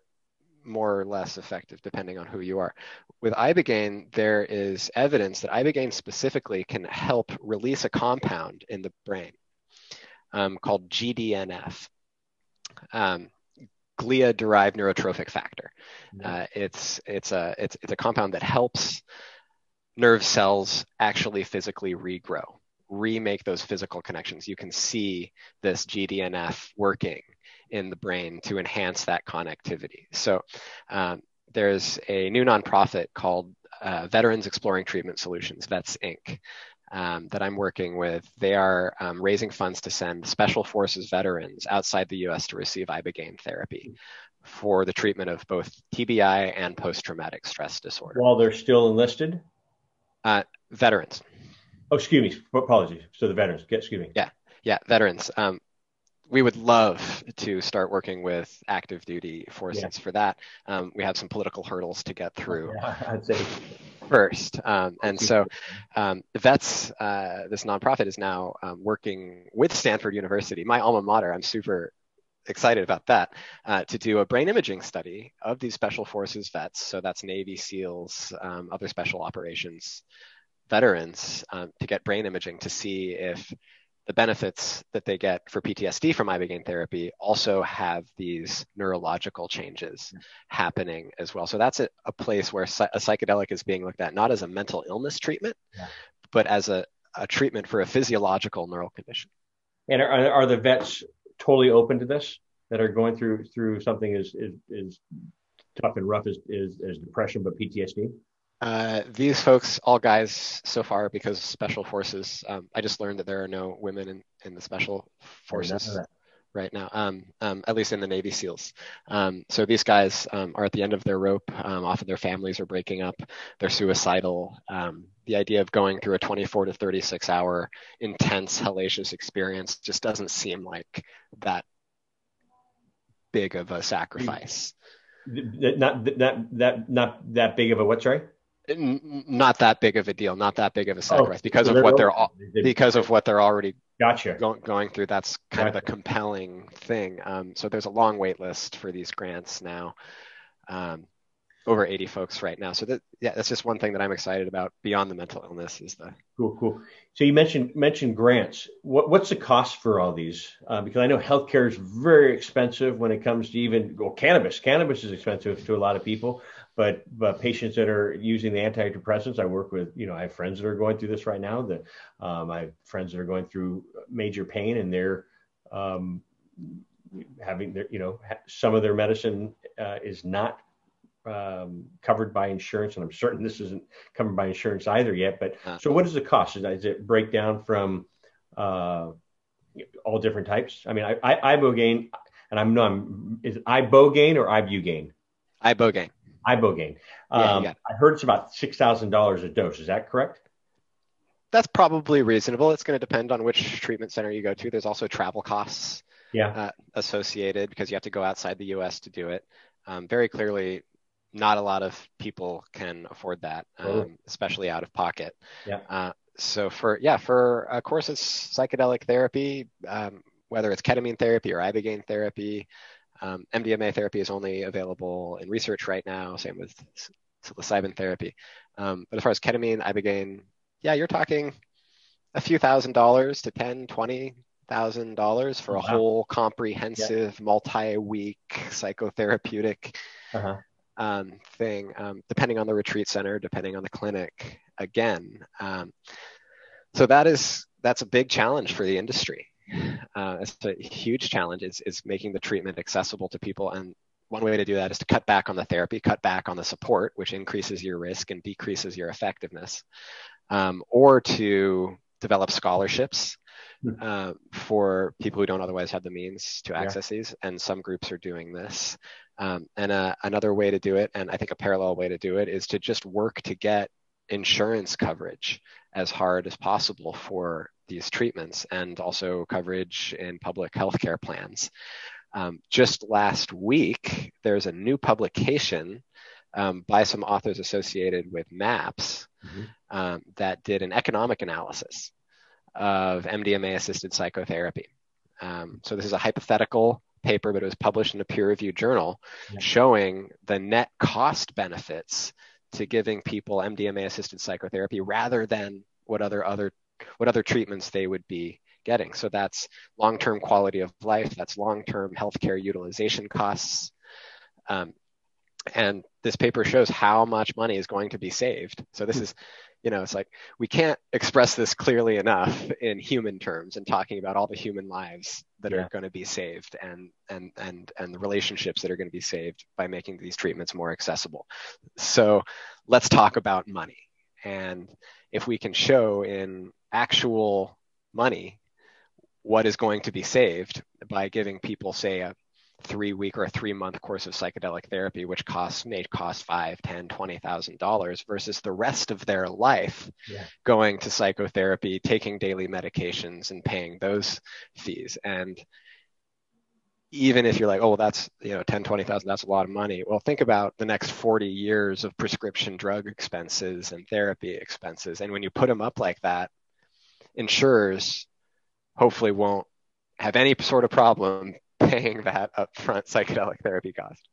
more or less effective depending on who you are. With Ibogaine, there is evidence that Ibogaine specifically can help release a compound in the brain called GDNF, glia-derived neurotrophic factor. It's a compound that helps nerve cells actually physically regrow, remake those physical connections. You can see this GDNF working in the brain to enhance that connectivity. So there's a new nonprofit called Veterans Exploring Treatment Solutions, Vets Inc., that I'm working with. They are raising funds to send Special Forces veterans outside the US to receive Ibogaine therapy for the treatment of both TBI and post-traumatic stress disorder. While they're still enlisted? Veterans. Oh, excuse me. Apologies. So the veterans. Excuse me. Yeah, veterans. We would love to start working with active duty forces for that. We have some political hurdles to get through first. And so Vets, this nonprofit, is now working with Stanford University, my alma mater. I'm super excited about that, to do a brain imaging study of these special forces vets. So that's Navy SEALs, other special operations veterans, to get brain imaging to see if the benefits that they get for PTSD from Ibogaine therapy also have these neurological changes happening as well. So that's a place where a psychedelic is being looked at not as a mental illness treatment, but as a treatment for a physiological neural condition. And are the vets totally open to this, that are going through something as tough and rough as depression, but PTSD? These folks, all guys so far, because special forces, I just learned that there are no women in the special forces right now, at least in the Navy SEALs. So these guys are at the end of their rope. Often their families are breaking up. They're suicidal. The idea of going through a 24 to 36 hour intense hellacious experience just doesn't seem like that big of a sacrifice. Not that big of a what, sorry? Not that big of a deal, not that big of a sacrifice, because of what they're already going through. That's kind of a compelling thing. So there's a long wait list for these grants now. over 80 folks right now. So that's just one thing that I'm excited about beyond the mental illness is the Cool. So you mentioned grants. What's the cost for all these? Because I know healthcare is very expensive when it comes to cannabis. Cannabis is expensive to a lot of people, but patients that are using the antidepressants, I work with. I have friends that are going through this right now. I have friends that are going through major pain, and they're having some of their medicine is not covered by insurance, and I'm certain this isn't covered by insurance either yet. But so, what is the cost? Does it break down from all different types? I mean, Ibogaine, and is it Ibogaine or Ibogaine? Ibogaine. Ibogaine. Yeah, I heard it's about $6,000 a dose. Is that correct? That's probably reasonable. It's going to depend on which treatment center you go to. There's also travel costs associated because you have to go outside the U.S. to do it. Very clearly, not a lot of people can afford that, especially out of pocket. So for a course of psychedelic therapy, whether it's ketamine therapy or Ibogaine therapy, Mdma therapy is only available in research right now. Same with psilocybin therapy. But as far as ketamine, Ibogaine, you're talking a few $1,000s to $10,000-$20,000 for a whole comprehensive multi-week psychotherapeutic thing, depending on the retreat center, depending on the clinic again. So that's a big challenge for the industry. It's a huge challenge is making the treatment accessible to people. And one way to do that is to cut back on the therapy, cut back on the support, which increases your risk and decreases your effectiveness, or to develop scholarships for people who don't otherwise have the means to access these. And some groups are doing this. And another way to do it, and I think a parallel way to do it, is to just work to get insurance coverage as hard as possible for these treatments, and also coverage in public healthcare plans. Just last week, there's a new publication by some authors associated with MAPS that did an economic analysis of MDMA-assisted psychotherapy. So this is a hypothetical paper, but it was published in a peer-reviewed journal showing the net cost benefits to giving people MDMA-assisted psychotherapy rather than what other treatments they would be getting. So that's long-term quality of life, that's long-term healthcare utilization costs. And this paper shows how much money is going to be saved. So this is, it's like, we can't express this clearly enough in human terms and talking about all the human lives that are going to be saved and the relationships that are going to be saved by making these treatments more accessible. So let's talk about money. And if we can show in actual money what is going to be saved by giving people, say, a 3-week or a 3-month course of psychedelic therapy, which may cost $5,000, $10,000, $20,000 versus the rest of their life going to psychotherapy, taking daily medications and paying those fees. And even if you're like, oh, well, that's, $10,000, $20,000, that's a lot of money. Well, think about the next 40 years of prescription drug expenses and therapy expenses. And when you put them up like that, insurers hopefully won't have any sort of problem paying that upfront psychedelic therapy cost.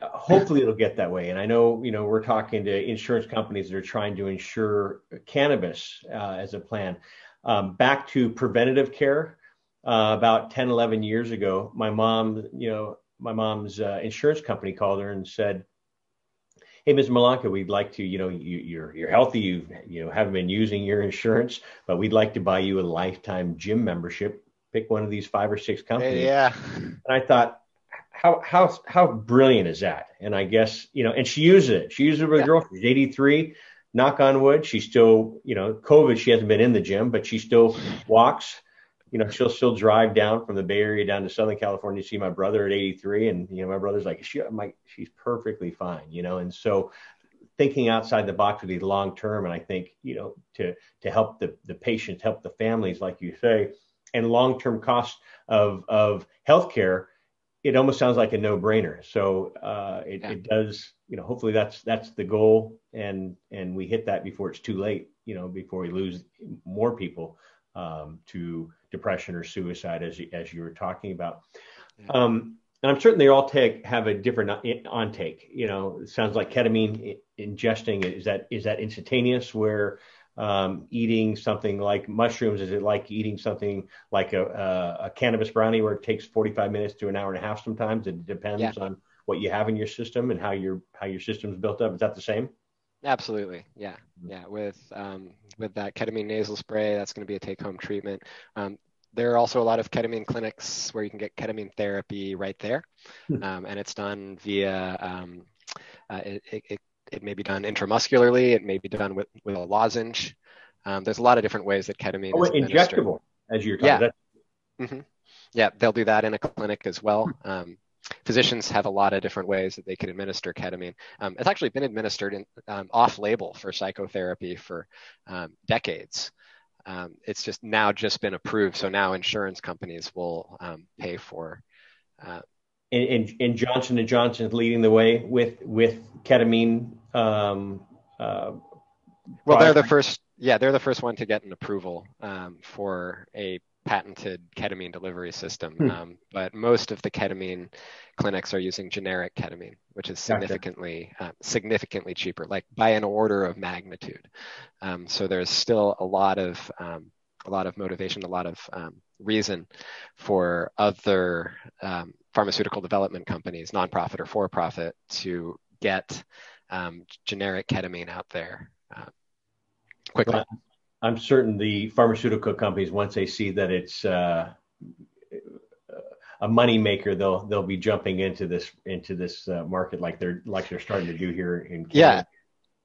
Hopefully it'll get that way. And I know, we're talking to insurance companies that are trying to insure cannabis as a plan. Back to preventative care, about 10, 11 years ago, my mom's insurance company called her and said, hey, Ms. Malanca, we'd like to, you're healthy, you haven't been using your insurance, but we'd like to buy you a lifetime gym membership. Pick one of these 5 or 6 companies. And I thought, how brilliant is that? And I guess, and she uses it. She uses it with a girlfriend. She's 83, knock on wood. She's still, COVID, she hasn't been in the gym, but she still walks. She'll still drive down from the Bay Area down to Southern California to see my brother at 83. And, my brother's like, she's perfectly fine, and so thinking outside the box would be long term. And I think, to help the patients, help the families, like you say, and long-term costs of healthcare, it almost sounds like a no-brainer. So it does, hopefully that's the goal, and we hit that before it's too late, before we lose more people to depression or suicide, as you were talking about. and I'm certain they all have a different intake. It sounds like ketamine ingesting, is that instantaneous, where eating something like mushrooms, is it like eating something like a cannabis brownie, where it takes 45 minutes to an hour and a half sometimes? It depends on what you have in your system and how your system's built up. Is that the same? Absolutely. Yeah. With that ketamine nasal spray, that's going to be a take-home treatment. There are also a lot of ketamine clinics where you can get ketamine therapy right there, and it's done via. It may be done intramuscularly. It may be done with a lozenge. There's a lot of different ways that ketamine is administered. Injectable, as you're talking about. Mm-hmm. Yeah, they'll do that in a clinic as well. Physicians have a lot of different ways that they can administer ketamine. It's actually been administered off-label for psychotherapy for decades. It's just been approved, so now insurance companies will pay for. And Johnson & Johnson is leading the way with ketamine. Well, they're the first. Yeah, they're the first one to get an approval for a patented ketamine delivery system. But most of the ketamine clinics are using generic ketamine, which is significantly cheaper, like by an order of magnitude. So there's still a lot of motivation, a lot of reason for other pharmaceutical development companies, nonprofit or for-profit, to get generic ketamine out there quickly. Well, I'm certain the pharmaceutical companies, once they see that it's a money maker, they'll be jumping into this market like they're starting to do here in Canada.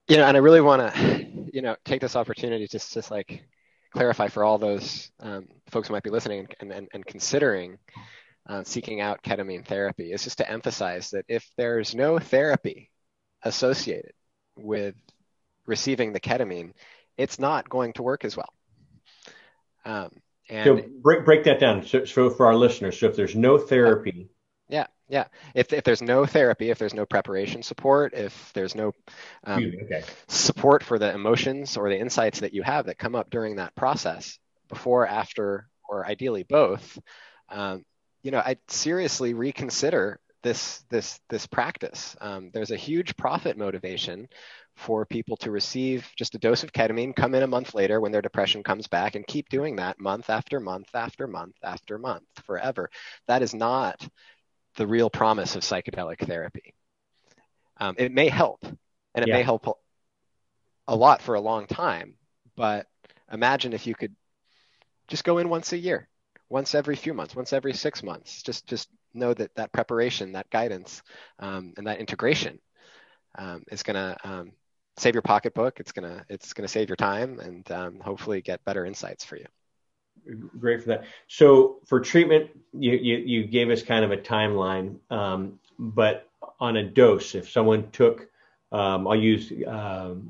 Yeah, and I really want to take this opportunity just like clarify for all those folks who might be listening and considering seeking out ketamine therapy, is just to emphasize that if there's no therapy associated with receiving the ketamine, it's not going to work as well. And so break that down. So for our listeners, so if there's no therapy. If there's no therapy, if there's no preparation support, if there's no support for the emotions or the insights that you have that come up during that process, before, after, or ideally both, I'd seriously reconsider this practice. There's a huge profit motivation for people to receive just a dose of ketamine, come in a month later when their depression comes back, and keep doing that month after month after month after month forever. That is not the real promise of psychedelic therapy. It may help, and it may help a lot for a long time, but imagine if you could just go in once a year, once every few months, once every 6 months. Just know that preparation, that guidance, and that integration is going to save your pocketbook. It's gonna save your time, and hopefully get better insights for you. Great for that. So for treatment, you gave us kind of a timeline, but on a dose, if someone took, I'll use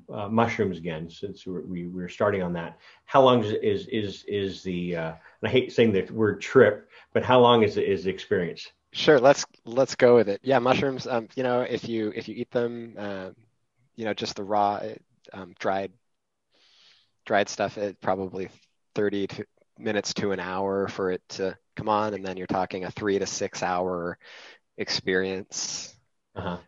mushrooms again, since we're starting on that. How long is the? And I hate saying the word trip, but how long is the experience? Sure, let's go with it. Yeah, mushrooms. If you eat them, just the raw, dried stuff, it probably 30 minutes to an hour for it to come on, and then you're talking a 3 to 6 hour experience. With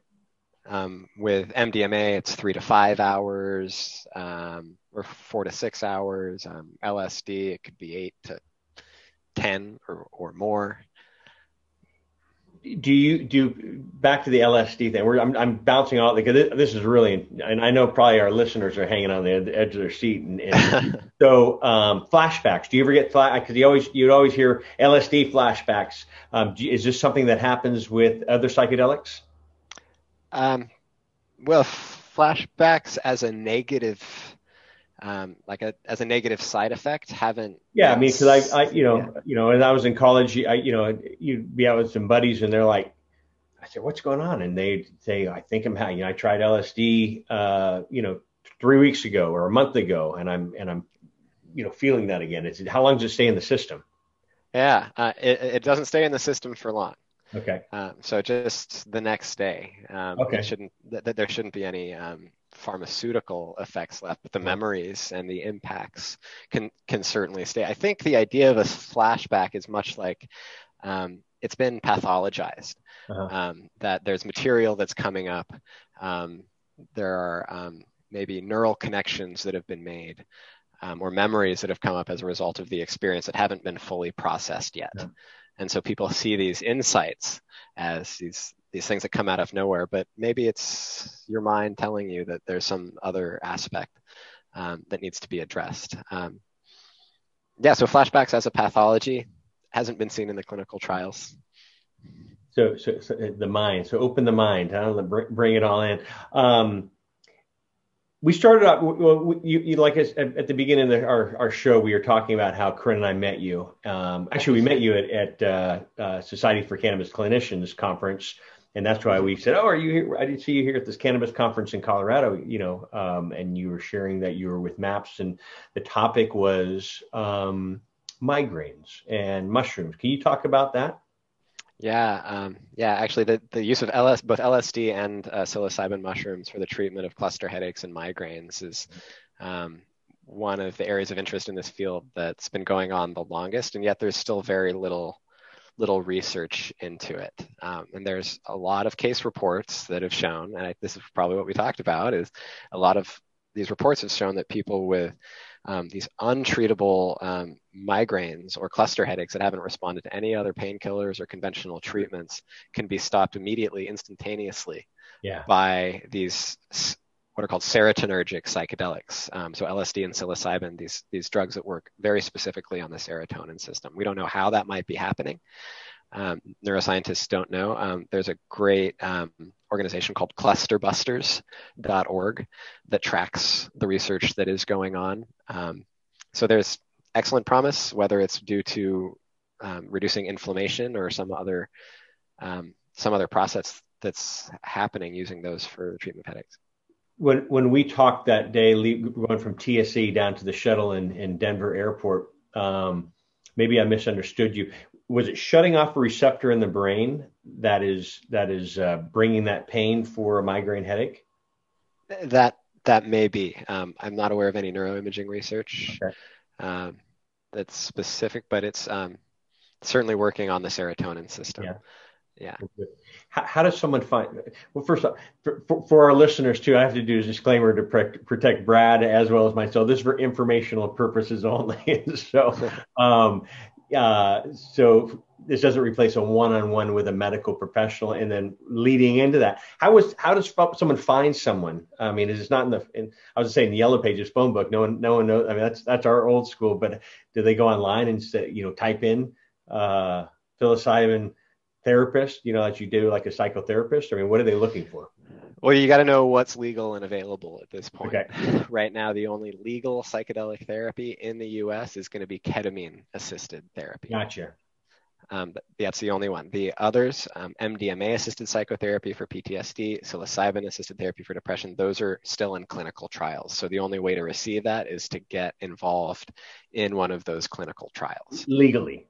MDMA, it's 3 to 5 hours, or 4 to 6 hours. LSD, it could be 8 to 10 or more. Do you do back to the LSD thing? I'm bouncing off because this is really, and I know probably our listeners are hanging on the edge of their seat. And so flashbacks. Do you ever get because you'd always hear LSD flashbacks? Is this something that happens with other psychedelics? Well, flashbacks as a negative. As a negative side effect, haven't. Yeah, I mean, because when I was in college, you'd be out with some buddies, and they're like, I said, "What's going on?" And they'd say, "I think I'm having. I tried LSD, 3 weeks ago or a month ago, and I'm feeling that again." How long does it stay in the system? Yeah, it doesn't stay in the system for long. Okay. So just the next day. Okay. There shouldn't be any pharmaceutical effects left, but the memories and the impacts can certainly stay. I think the idea of a flashback is much like it's been pathologized. that there's material that's coming up. There are maybe neural connections that have been made, or memories that have come up as a result of the experience that haven't been fully processed yet. Yeah. And so people see these insights as these things that come out of nowhere, but maybe it's your mind telling you that there's some other aspect that needs to be addressed. So flashbacks as a pathology hasn't been seen in the clinical trials. So the mind. So open the mind. Bring it all in. We started out. Well, you like us at the beginning of our show. We were talking about how Corinne and I met you. Actually, we met you at Society for Cannabis Clinicians conference, and that's why we said, "Oh, are you here? I did see you here at this cannabis conference in Colorado." And you were sharing that you were with MAPS, and the topic was migraines and mushrooms. Can you talk about that? Actually, the use of both LSD and psilocybin mushrooms for the treatment of cluster headaches and migraines is one of the areas of interest in this field that's been going on the longest, and yet there's still very little research into it. And there's a lot of case reports that have shown, and this is probably what we talked about, is a lot of these reports have shown that people with these untreatable migraines or cluster headaches that haven't responded to any other painkillers or conventional treatments can be stopped immediately, instantaneously, by these what are called serotonergic psychedelics. So LSD and psilocybin, these drugs that work very specifically on the serotonin system. We don't know how that might be happening. Neuroscientists don't know. There's a great organization called clusterbusters.org that tracks the research that is going on. So there's excellent promise, whether it's due to reducing inflammation or some other process that's happening using those for the treatment of headaches. When we talked that day, going from TSE down to the shuttle in Denver Airport, maybe I misunderstood you. Was it shutting off a receptor in the brain that is bringing that pain for a migraine headache? That may be. I'm not aware of any neuroimaging research that's specific, but it's certainly working on the serotonin system. Yeah. How does someone find? Well, first off, for our listeners too, I have to do a disclaimer to protect Brad as well as myself. This is for informational purposes only. So this doesn't replace a one-on-one with a medical professional. And then leading into that, how does someone find someone? I mean, it's not I was saying the Yellow Pages phone book. No one knows. I mean, that's our old school. But do they go online and say, type in psilocybin therapist, as you do like a psychotherapist? I mean, what are they looking for? Well, you got to know what's legal and available at this point. Okay. Right now, the only legal psychedelic therapy in the U.S. is going to be ketamine-assisted therapy. Gotcha. That's the only one. The others, Mdma-assisted psychotherapy for PTSD, psilocybin-assisted therapy for depression, those are still in clinical trials. So the only way to receive that is to get involved in one of those clinical trials. Legally.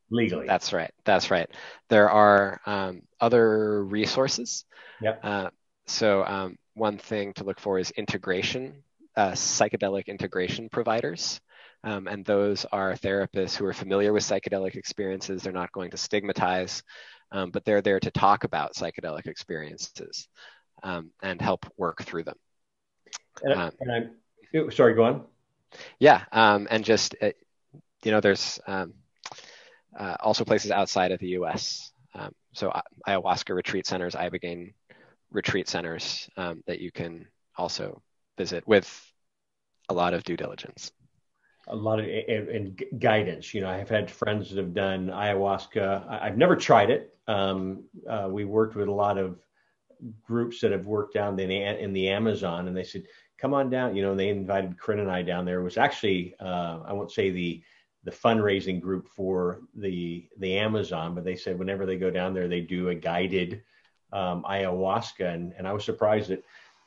That's right. There are other resources. Yep. So one thing to look for is integration, psychedelic integration providers. And those are therapists who are familiar with psychedelic experiences. They're not going to stigmatize, but they're there to talk about psychedelic experiences and help work through them. Sorry, go on. Yeah. And just, there's also places outside of the U.S. So ayahuasca retreat centers, Ibogaine retreat centers that you can also visit with a lot of due diligence. A lot of and guidance. I've had friends that have done ayahuasca. I've never tried it. We worked with a lot of groups that have worked down in the Amazon, and they said, "Come on down." And they invited Corinne and I down there. It was actually I won't say the fundraising group for the Amazon, but they said whenever they go down there, they do a guided ayahuasca, and I was surprised that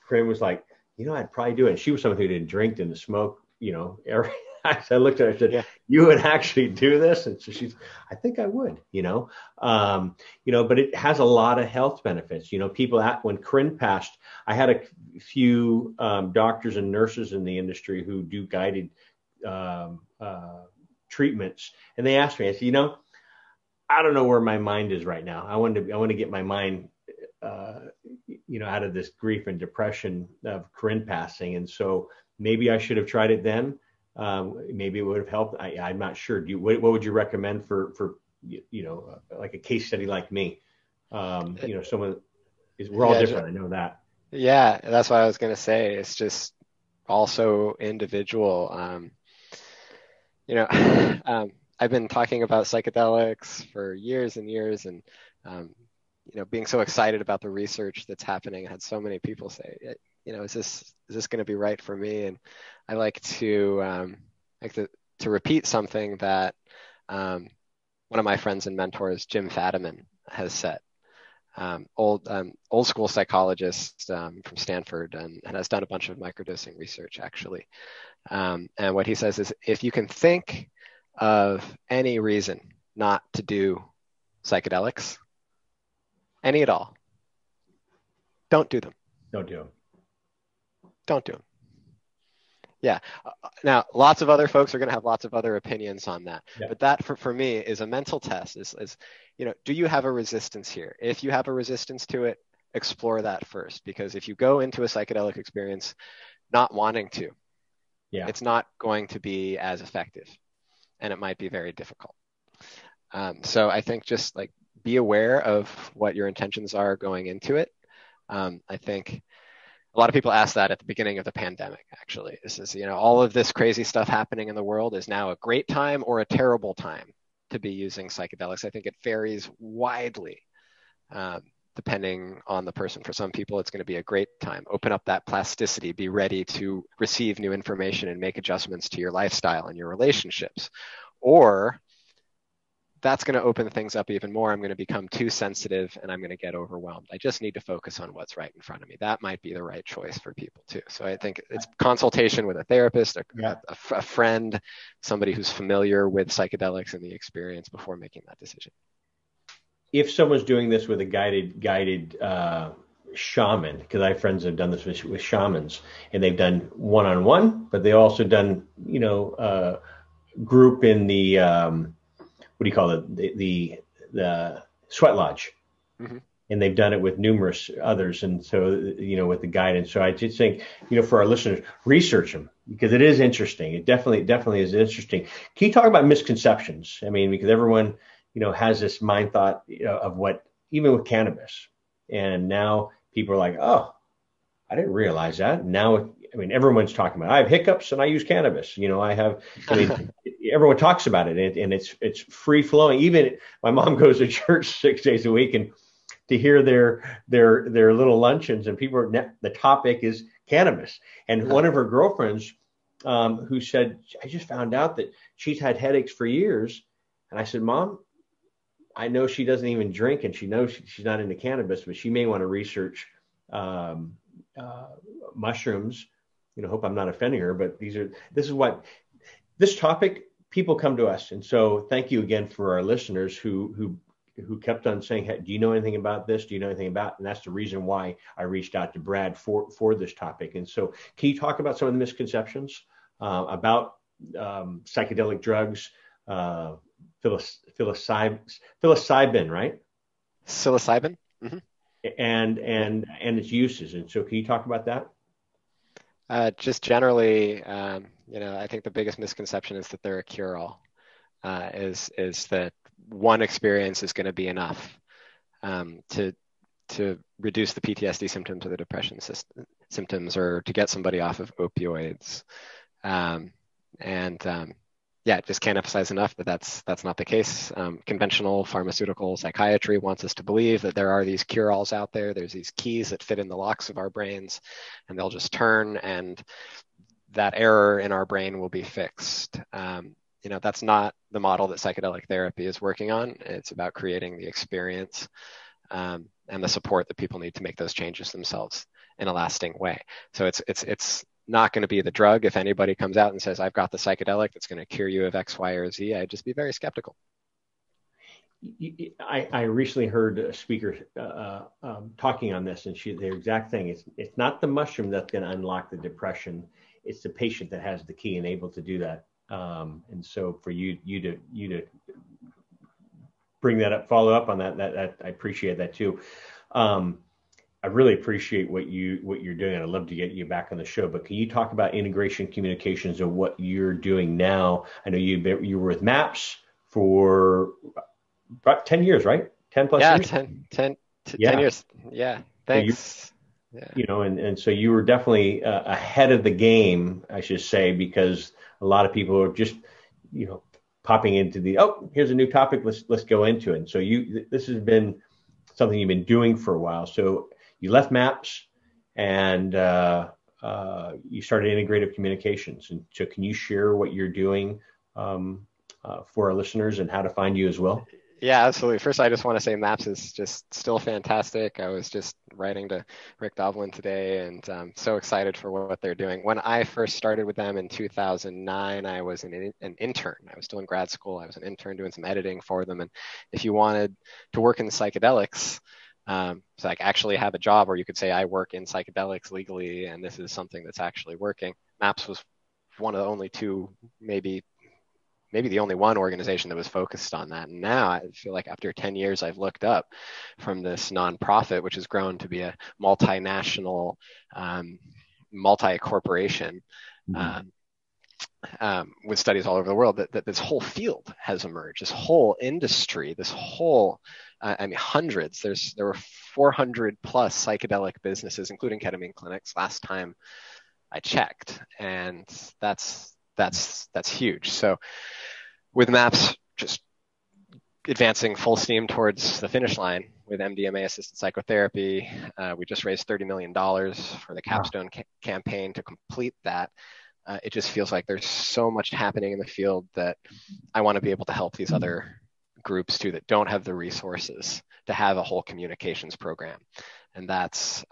Corinne was like, I'd probably do it. And she was someone who didn't drink and smoke, I looked at her and said, "You would actually do this?" And so I think I would, but it has a lot of health benefits. People when Corinne passed, I had a few doctors and nurses in the industry who do guided treatments. And they asked me, I said, I don't know where my mind is right now. I want to get my mind, out of this grief and depression of Corinne passing. And so maybe I should have tried it then. Maybe it would have helped. I'm not sure. What would you recommend for like a case study like me? Someone is, we're all different. I know that. Yeah, that's what I was going to say. It's just also individual. I've been talking about psychedelics for years and years, and being so excited about the research that's happening. I had so many people say, is this going to be right for me? And I like to repeat something that one of my friends and mentors, Jim Fadiman, has said. Old school psychologist from Stanford, and has done a bunch of microdosing research, actually. And what he says is, if you can think of any reason not to do psychedelics, any at all, don't do them. Don't do them. Don't do them. Yeah. Now, lots of other folks are going to have lots of other opinions on that. Yeah. But that, for me, is a mental test. Is do you have a resistance here? If you have a resistance to it, explore that first. Because if you go into a psychedelic experience not wanting to, it's not going to be as effective. And it might be very difficult. So I think just be aware of what your intentions are going into it. I think a lot of people ask that at the beginning of the pandemic, actually. This is, all of this crazy stuff happening in the world is now a great time or a terrible time to be using psychedelics. I think it varies widely, depending on the person. For some people, it's going to be a great time. Open up that plasticity, be ready to receive new information and make adjustments to your lifestyle and your relationships. Or that's going to open things up even more. I'm going to become too sensitive and I'm going to get overwhelmed. I just need to focus on what's right in front of me. That might be the right choice for people too. So I think it's consultation with a therapist, a friend, somebody who's familiar with psychedelics and the experience before making that decision. If someone's doing this with a guided shaman, because I have friends that have done this with shamans, and they've done one-on-one, but they also done, group in the, what do you call it? The sweat lodge. Mm-hmm. And they've done it with numerous others. And so, with the guidance. So I just think, for our listeners, research them, because it is interesting. It definitely is interesting. Can you talk about misconceptions? I mean, because everyone, has this mind thought of what, even with cannabis. And now people are like, oh, I didn't realize that. Now, everyone's talking about, I have hiccups and I use cannabis. Everyone talks about it, and it's free flowing. Even my mom goes to church 6 days a week, and to hear their little luncheons, and the topic is cannabis. And one of her girlfriends, who said, I just found out that she's had headaches for years. And I said, Mom, I know she doesn't even drink, and she knows she's not into cannabis, but she may want to research mushrooms. Hope I'm not offending her, but this topic, people come to us. And so thank you again for our listeners who kept on saying, hey, do you know anything about this? Do you know anything about? And that's the reason why I reached out to Brad for this topic. And so can you talk about some of the misconceptions about psychedelic drugs, psilocybin, right? Psilocybin. Mm-hmm. And its uses. And so can you talk about that? Just generally, I think the biggest misconception is that they're a cure-all. Is that one experience is going to be enough to reduce the PTSD symptoms or the depression symptoms, or to get somebody off of opioids. Just can't emphasize enough that that's not the case. Conventional pharmaceutical psychiatry wants us to believe that there are these cure-alls out there. There's these keys that fit in the locks of our brains, and they'll just turn, and that error in our brain will be fixed. That's not the model that psychedelic therapy is working on. It's about creating the experience and the support that people need to make those changes themselves in a lasting way. So it's not going to be the drug. If anybody comes out and says, I've got the psychedelic that's going to cure you of X, Y, or Z, I'd just be very skeptical. I recently heard a speaker talking on this, and their exact thing is, it's not the mushroom that's going to unlock the depression. It's the patient that has the key and able to do that. And so for you to bring that up, follow up on that. That I appreciate that too. I really appreciate what you're doing, and I'd love to get you back on the show. But can you talk about integration communications and what you're doing now? I know you were with MAPS for about 10 years, right? 10 plus years? 10 years. Yeah, thanks. So and so you were definitely ahead of the game, I should say, because a lot of people are just, popping into here's a new topic, let's go into it. And so this has been something you've been doing for a while. So you left MAPS and you started integrative communications. And so can you share what you're doing for our listeners and how to find you as well? Yeah, absolutely. First, I just want to say MAPS is just still fantastic. I was just writing to Rick Doblin today, and I'm so excited for what they're doing. When I first started with them in 2009, I was an intern. I was still in grad school. I was an intern doing some editing for them. And if you wanted to work in psychedelics, so like actually have a job where you could say, I work in psychedelics legally, and this is something that's actually working. MAPS was one of the only two, maybe the only one organization that was focused on that. And now I feel like after 10 years, I've looked up from this nonprofit, which has grown to be a multinational, multi-corporation, with studies all over the world, that this whole field has emerged, this whole industry, this whole, hundreds. There were 400 plus psychedelic businesses, including ketamine clinics, last time I checked. And that's huge. So with MAPS just advancing full steam towards the finish line with MDMA assisted psychotherapy, we just raised $30 million for the capstone campaign to complete that. It just feels like there's so much happening in the field that I want to be able to help these other groups too that don't have the resources to have a whole communications program. And that's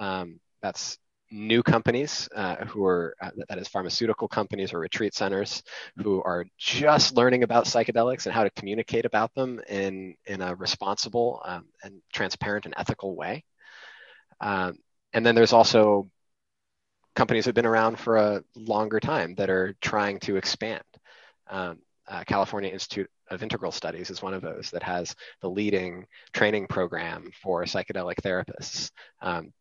new companies who are, that is pharmaceutical companies or retreat centers who are just learning about psychedelics and how to communicate about them in a responsible and transparent and ethical way. And then there's also companies that have been around for a longer time that are trying to expand. California Institute of Integral Studies is one of those that has the leading training program for psychedelic therapists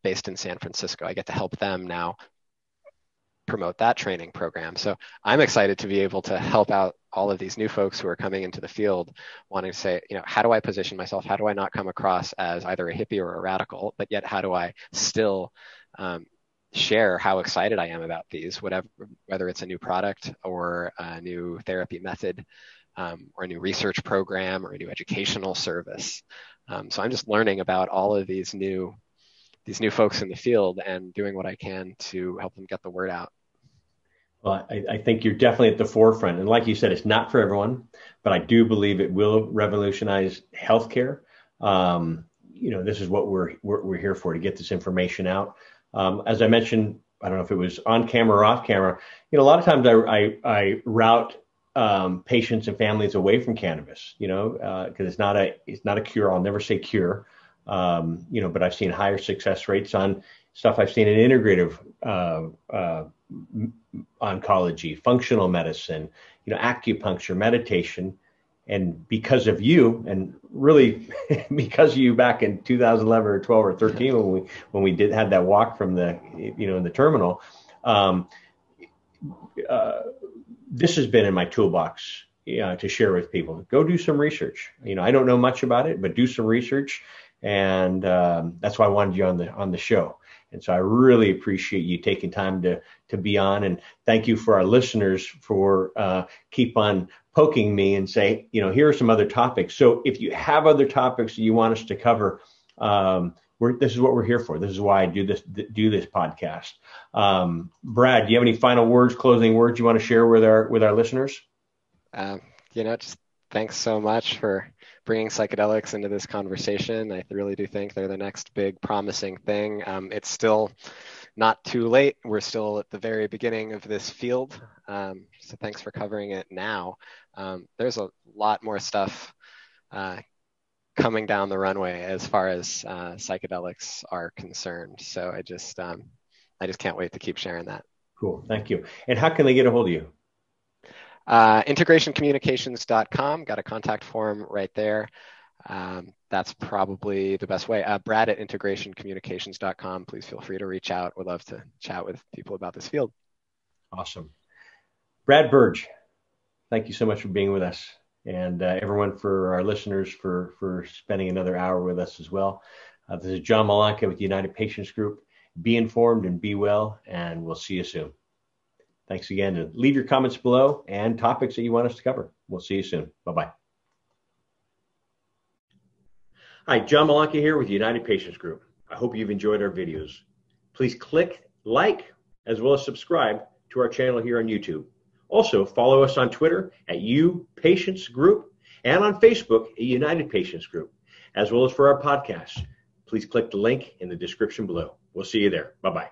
based in San Francisco. I get to help them now promote that training program. So I'm excited to be able to help out all of these new folks who are coming into the field wanting to say, how do I position myself? How do I not come across as either a hippie or a radical, but yet how do I still share how excited I am about these, whether it's a new product or a new therapy method, or a new research program or a new educational service. So I'm just learning about all of these new folks in the field and doing what I can to help them get the word out. Well, I think you're definitely at the forefront. And like you said, it's not for everyone, but I do believe it will revolutionize healthcare. This is what we're here for, to get this information out. As I mentioned, I don't know if it was on camera or off camera, a lot of times I route patients and families away from cannabis, because it's not a cure. I'll never say cure, but I've seen higher success rates on stuff I've seen in integrative oncology, functional medicine, acupuncture, meditation. And because of you, and really because of you back in 2011 or 12 or 13, when we had that walk from the, in the terminal, this has been in my toolbox to share with people. Go do some research. I don't know much about it, but do some research. And that's why I wanted you on the show. And so I really appreciate you taking time to be on, and thank you for our listeners for keep on poking me and say, here are some other topics. So if you have other topics that you want us to cover, this is what we're here for. This is why I do this podcast. Brad, do you have any final words, closing words you want to share with our listeners? Just thanks so much for bringing psychedelics into this conversation. I really do think they're the next big promising thing. It's still not too late. We're still at the very beginning of this field. So thanks for covering it now. There's a lot more stuff coming down the runway as far as psychedelics are concerned. So I just can't wait to keep sharing that. Cool. Thank you. And how can they get a hold of you? Integrationcommunications.com. Got a contact form right there. That's probably the best way. Brad at integrationcommunications.com. Please feel free to reach out. We'd love to chat with people about this field. Awesome. Brad Burge, thank you so much for being with us. And everyone, for our listeners, for spending another hour with us as well. This is John Malanca with the United Patients Group. Be informed and be well, and we'll see you soon. Thanks again. And leave your comments below and topics that you want us to cover. We'll see you soon. Bye-bye. Hi, John Malanca here with the United Patients Group. I hope you've enjoyed our videos. Please click like as well as subscribe to our channel here on YouTube. Also, follow us on Twitter at Patients Group and on Facebook at United Patients Group, as well as for our podcast. Please click the link in the description below. We'll see you there. Bye-bye.